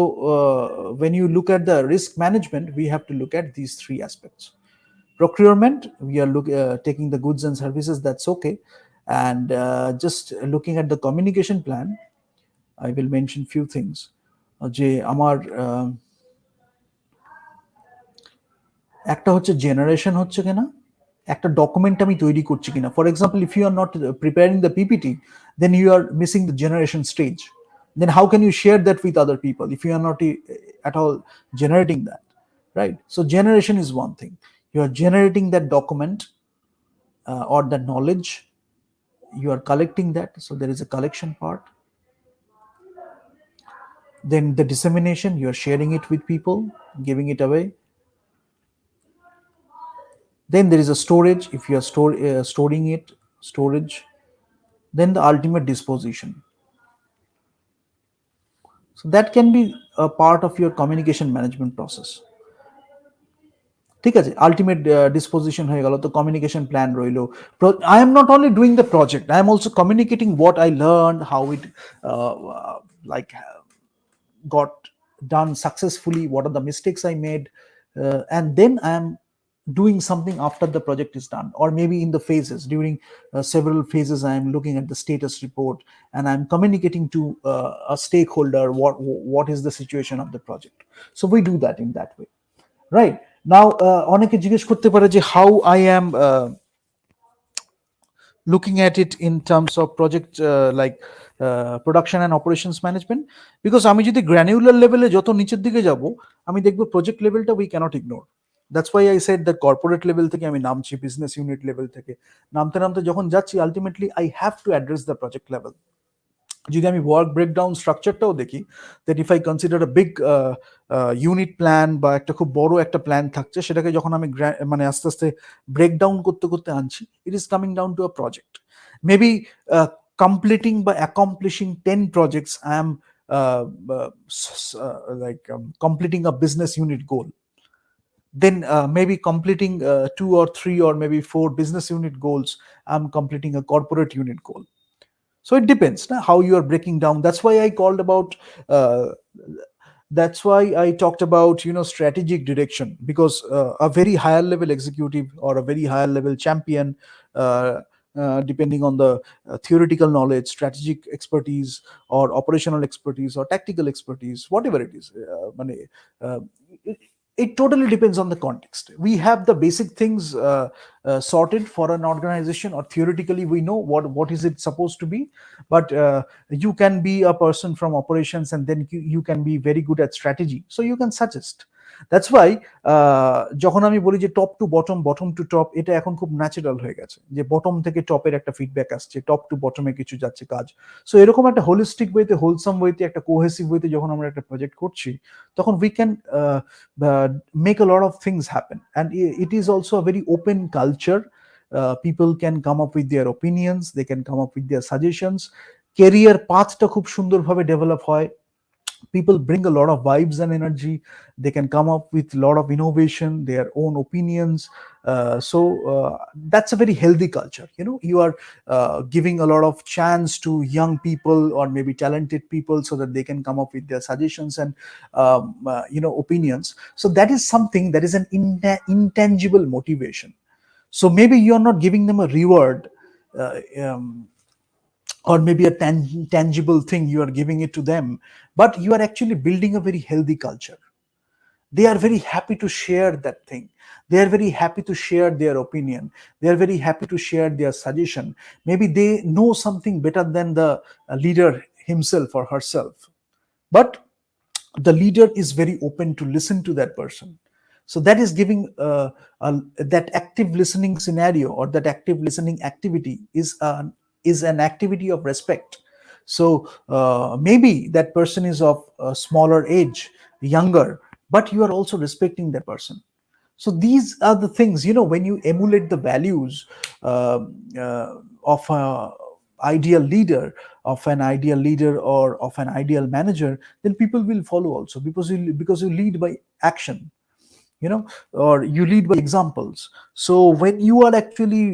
when you look at the risk management, we have to look at these three aspects. Procurement, we are taking the goods and services, that's okay. And just looking at the communication plan, I will mention few things. যে আমার একটা হচ্ছে generation হচ্ছে কিনা, একটা document আমি তৈরি করছি কিনা। For example, if you are not preparing the PPT, then you are missing the generation stage. Then how can you share that with other people if you are not at all generating that, right? So generation is one thing. You are generating that document or the knowledge, you are collecting that, so there is a collection part. Then the dissemination, you are sharing it with people, giving it away. Then there is a storage, if you are storing it, storage. Then the ultimate disposition. So that can be a part of your communication management process. ঠিক আছে, ultimate disposition হয়ে গেল, তো communication plan রইল। I am not only doing the project, I am also communicating what I learn, how it like got done successfully, what are the mistakes I made, and then I am doing something after the project is done, or maybe in the phases, during several phases I am looking at the status report and I'm communicating to a stakeholder what is the situation of the project. So we do that in that way, right? Now অনেকে জিজ্ঞেস করতে পারে যে how I am looking at it in terms of project like production and operations management, because আমি যদি granular লেভেলে যত নিচের দিকে যাব, আমি দেখব প্রজেক্ট লেভেলটা we cannot ignore. That's why I said that corporate level থেকে আমি নামছি, business unit level থেকে নামতে নামতে যখন যাচ্ছি, ultimately I have to address the project level. যদি আমি ওয়ার্ক ব্রেকডাউন স্ট্রাকচারটাও দেখি, that if I consider a big unit plan বা একটা খুব বড় একটা প্ল্যান থাকছে, সেটাকে যখন আমি মানে আস্তে আস্তে ব্রেকডাউন করতে করতে আনছি, it is coming down to a project. Maybe completing বা অ্যাকমপ্লিশিং 10 projects, I am completing a business unit goal. Then maybe completing 2 or 3 or maybe 4 business unit goals, I'm completing a corporate unit goal. So it depends na, how you are breaking down. That's why I called about uh, that's why I talked about, strategic direction, because a very higher level executive or a very higher level champion, uh, depending on the theoretical knowledge, strategic expertise, or operational expertise, or tactical expertise, whatever it is, uh, it, it totally depends on the context. We have the basic things sorted for an organization, or theoretically we know what is it supposed to be. But you can be a person from operations, and then you can be very good at strategy, so you can suggest. That's why যখন আমি বলি যে top to bottom, bottom to top, এটা এখন খুব natural হয়ে গেছে, যে বটম থেকে টপের একটা ফিডব্যাক আসছে, টপ টু বটমে কিছু যাচ্ছে কাজ। সো এরকম একটা হোলিস্টিক ওয়েতে, হোলসাম ওয়েতে, একটা কোহেসিভ ওয়েতে যখন আমরা একটা প্রজেক্ট করছি, তখন we can make a lot of things happen. And it is also a very open culture. People can come up with their opinions, they can come up with their suggestions, career pathটা খুব সুন্দরভাবে develop হয়, people bring a lot of vibes and energy, they can come up with a lot of innovation, their own opinions. That's a very healthy culture. You are giving a lot of chance to young people, or maybe talented people, so that they can come up with their suggestions and opinions. So that is something that is an intangible motivation. So maybe you are not giving them a reward, uh, um, or maybe a tangible thing you are giving it to them, but you are actually building a very healthy culture. They are very happy to share that thing, they are very happy to share their opinion, they are very happy to share their suggestion. Maybe they know something better than the leader himself or herself, but the leader is very open to listen to that person. So that is giving that active listening scenario, or that active listening activity is an activity of respect. So maybe that person is of a smaller age, younger, but you are also respecting that person. So these are the things, when you emulate the values of a ideal leader, or of an ideal manager, then people will follow also, because you lead by action, or you lead by examples. So when you are actually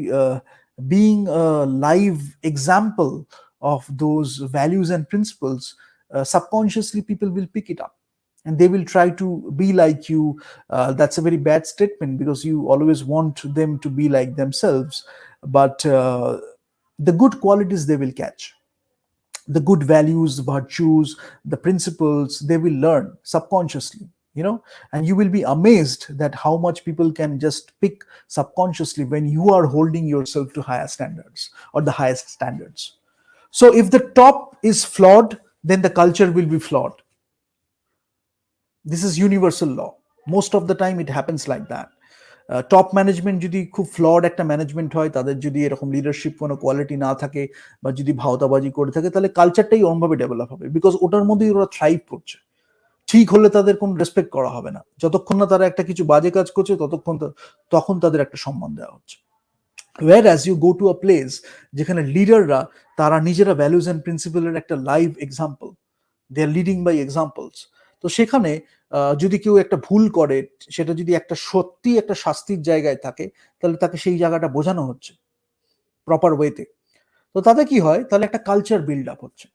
being a live example of those values and principles, subconsciously people will pick it up, and they will try to be like you. That's a very bad statement, because you always want them to be like themselves, but the good qualities they will catch, the good values, virtues, the principles, they will learn subconsciously, and you will be amazed that how much people can just pick subconsciously when you are holding yourself to higher standards, or the highest standards. So if the top is flawed, then the culture will be flawed. This is universal law. Most of the time it happens like that. Top management যদি খুব flood একটা management হয়, তাদের যদি এরকম leadership কোনো quality না থাকে, বা যদি ভাওতাবাজি করে থাকে, তাহলে কালচারটাই অন্যভাবে ডেভেলপ হবে, বিকজ ওটার মধ্যেই ওরা থ্রাইভ করছে। ঠিক হলে তাদের কোনো রেসপেক্ট করা হবে না, যতক্ষণ না তারা একটা কিছু বাজে কাজ করছে, তখন তাদের একটা সম্মান দেওয়া হচ্ছে। whereas you go to a place যেখানে লিডাররা, তারা নিজেরা ভ্যালুজ এন্ড প্রিন্সিপালের একটা live example, they are leading by examples. তো সেখানে যদি কেউ একটা ভুল করে, সেটা যদি একটা সত্যি একটা শাস্তির জায়গায় থাকে, তাহলে তাকে সেই জায়গাটা বোঝানো হচ্ছে প্রপার ওয়েতে। তো তাতে কি হয়, তাহলে একটা কালচার বিল্ড আপ হচ্ছে,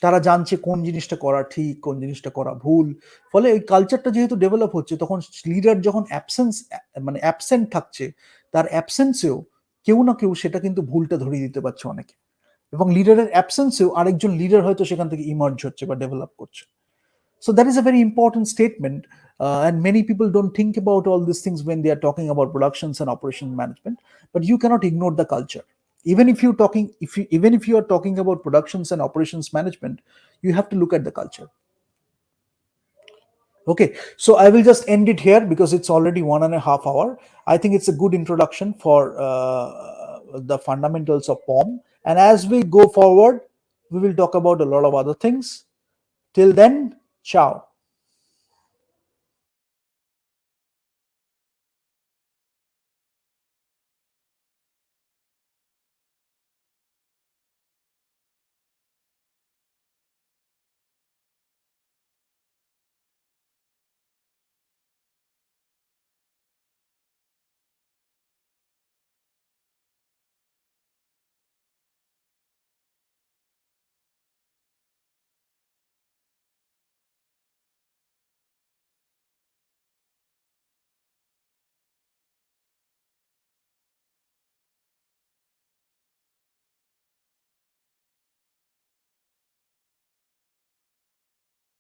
তারা জানছে কোন জিনিসটা করা ঠিক, কোন জিনিসটা করা ভুল। ফলে ওই কালচারটা যেহেতু ডেভেলপ হচ্ছে, তখন লিডার যখন অ্যাবসেন্ট থাকছে, তার অ্যাবসেন্সেও কেউ না কেউ সেটা কিন্তু ভুলটা ধরিয়ে দিতে পারছে অনেকে, এবং লিডারের অ্যাবসেন্সেও আরেকজন লিডার হয়তো সেখান থেকে ইমার্জ হচ্ছে বা ডেভেলপ করছে। So that is a very important statement, and many people don't think about all these things when they are talking about productions and operations management. But you cannot ignore the culture. Even if you are talking about productions and operations management, you have to look at the culture. Okay, so I will just end it here, because it's already 1.5 hours. I think it's a good introduction for the fundamentals of POM. And as we go forward, we will talk about a lot of other things. Till then, ciao.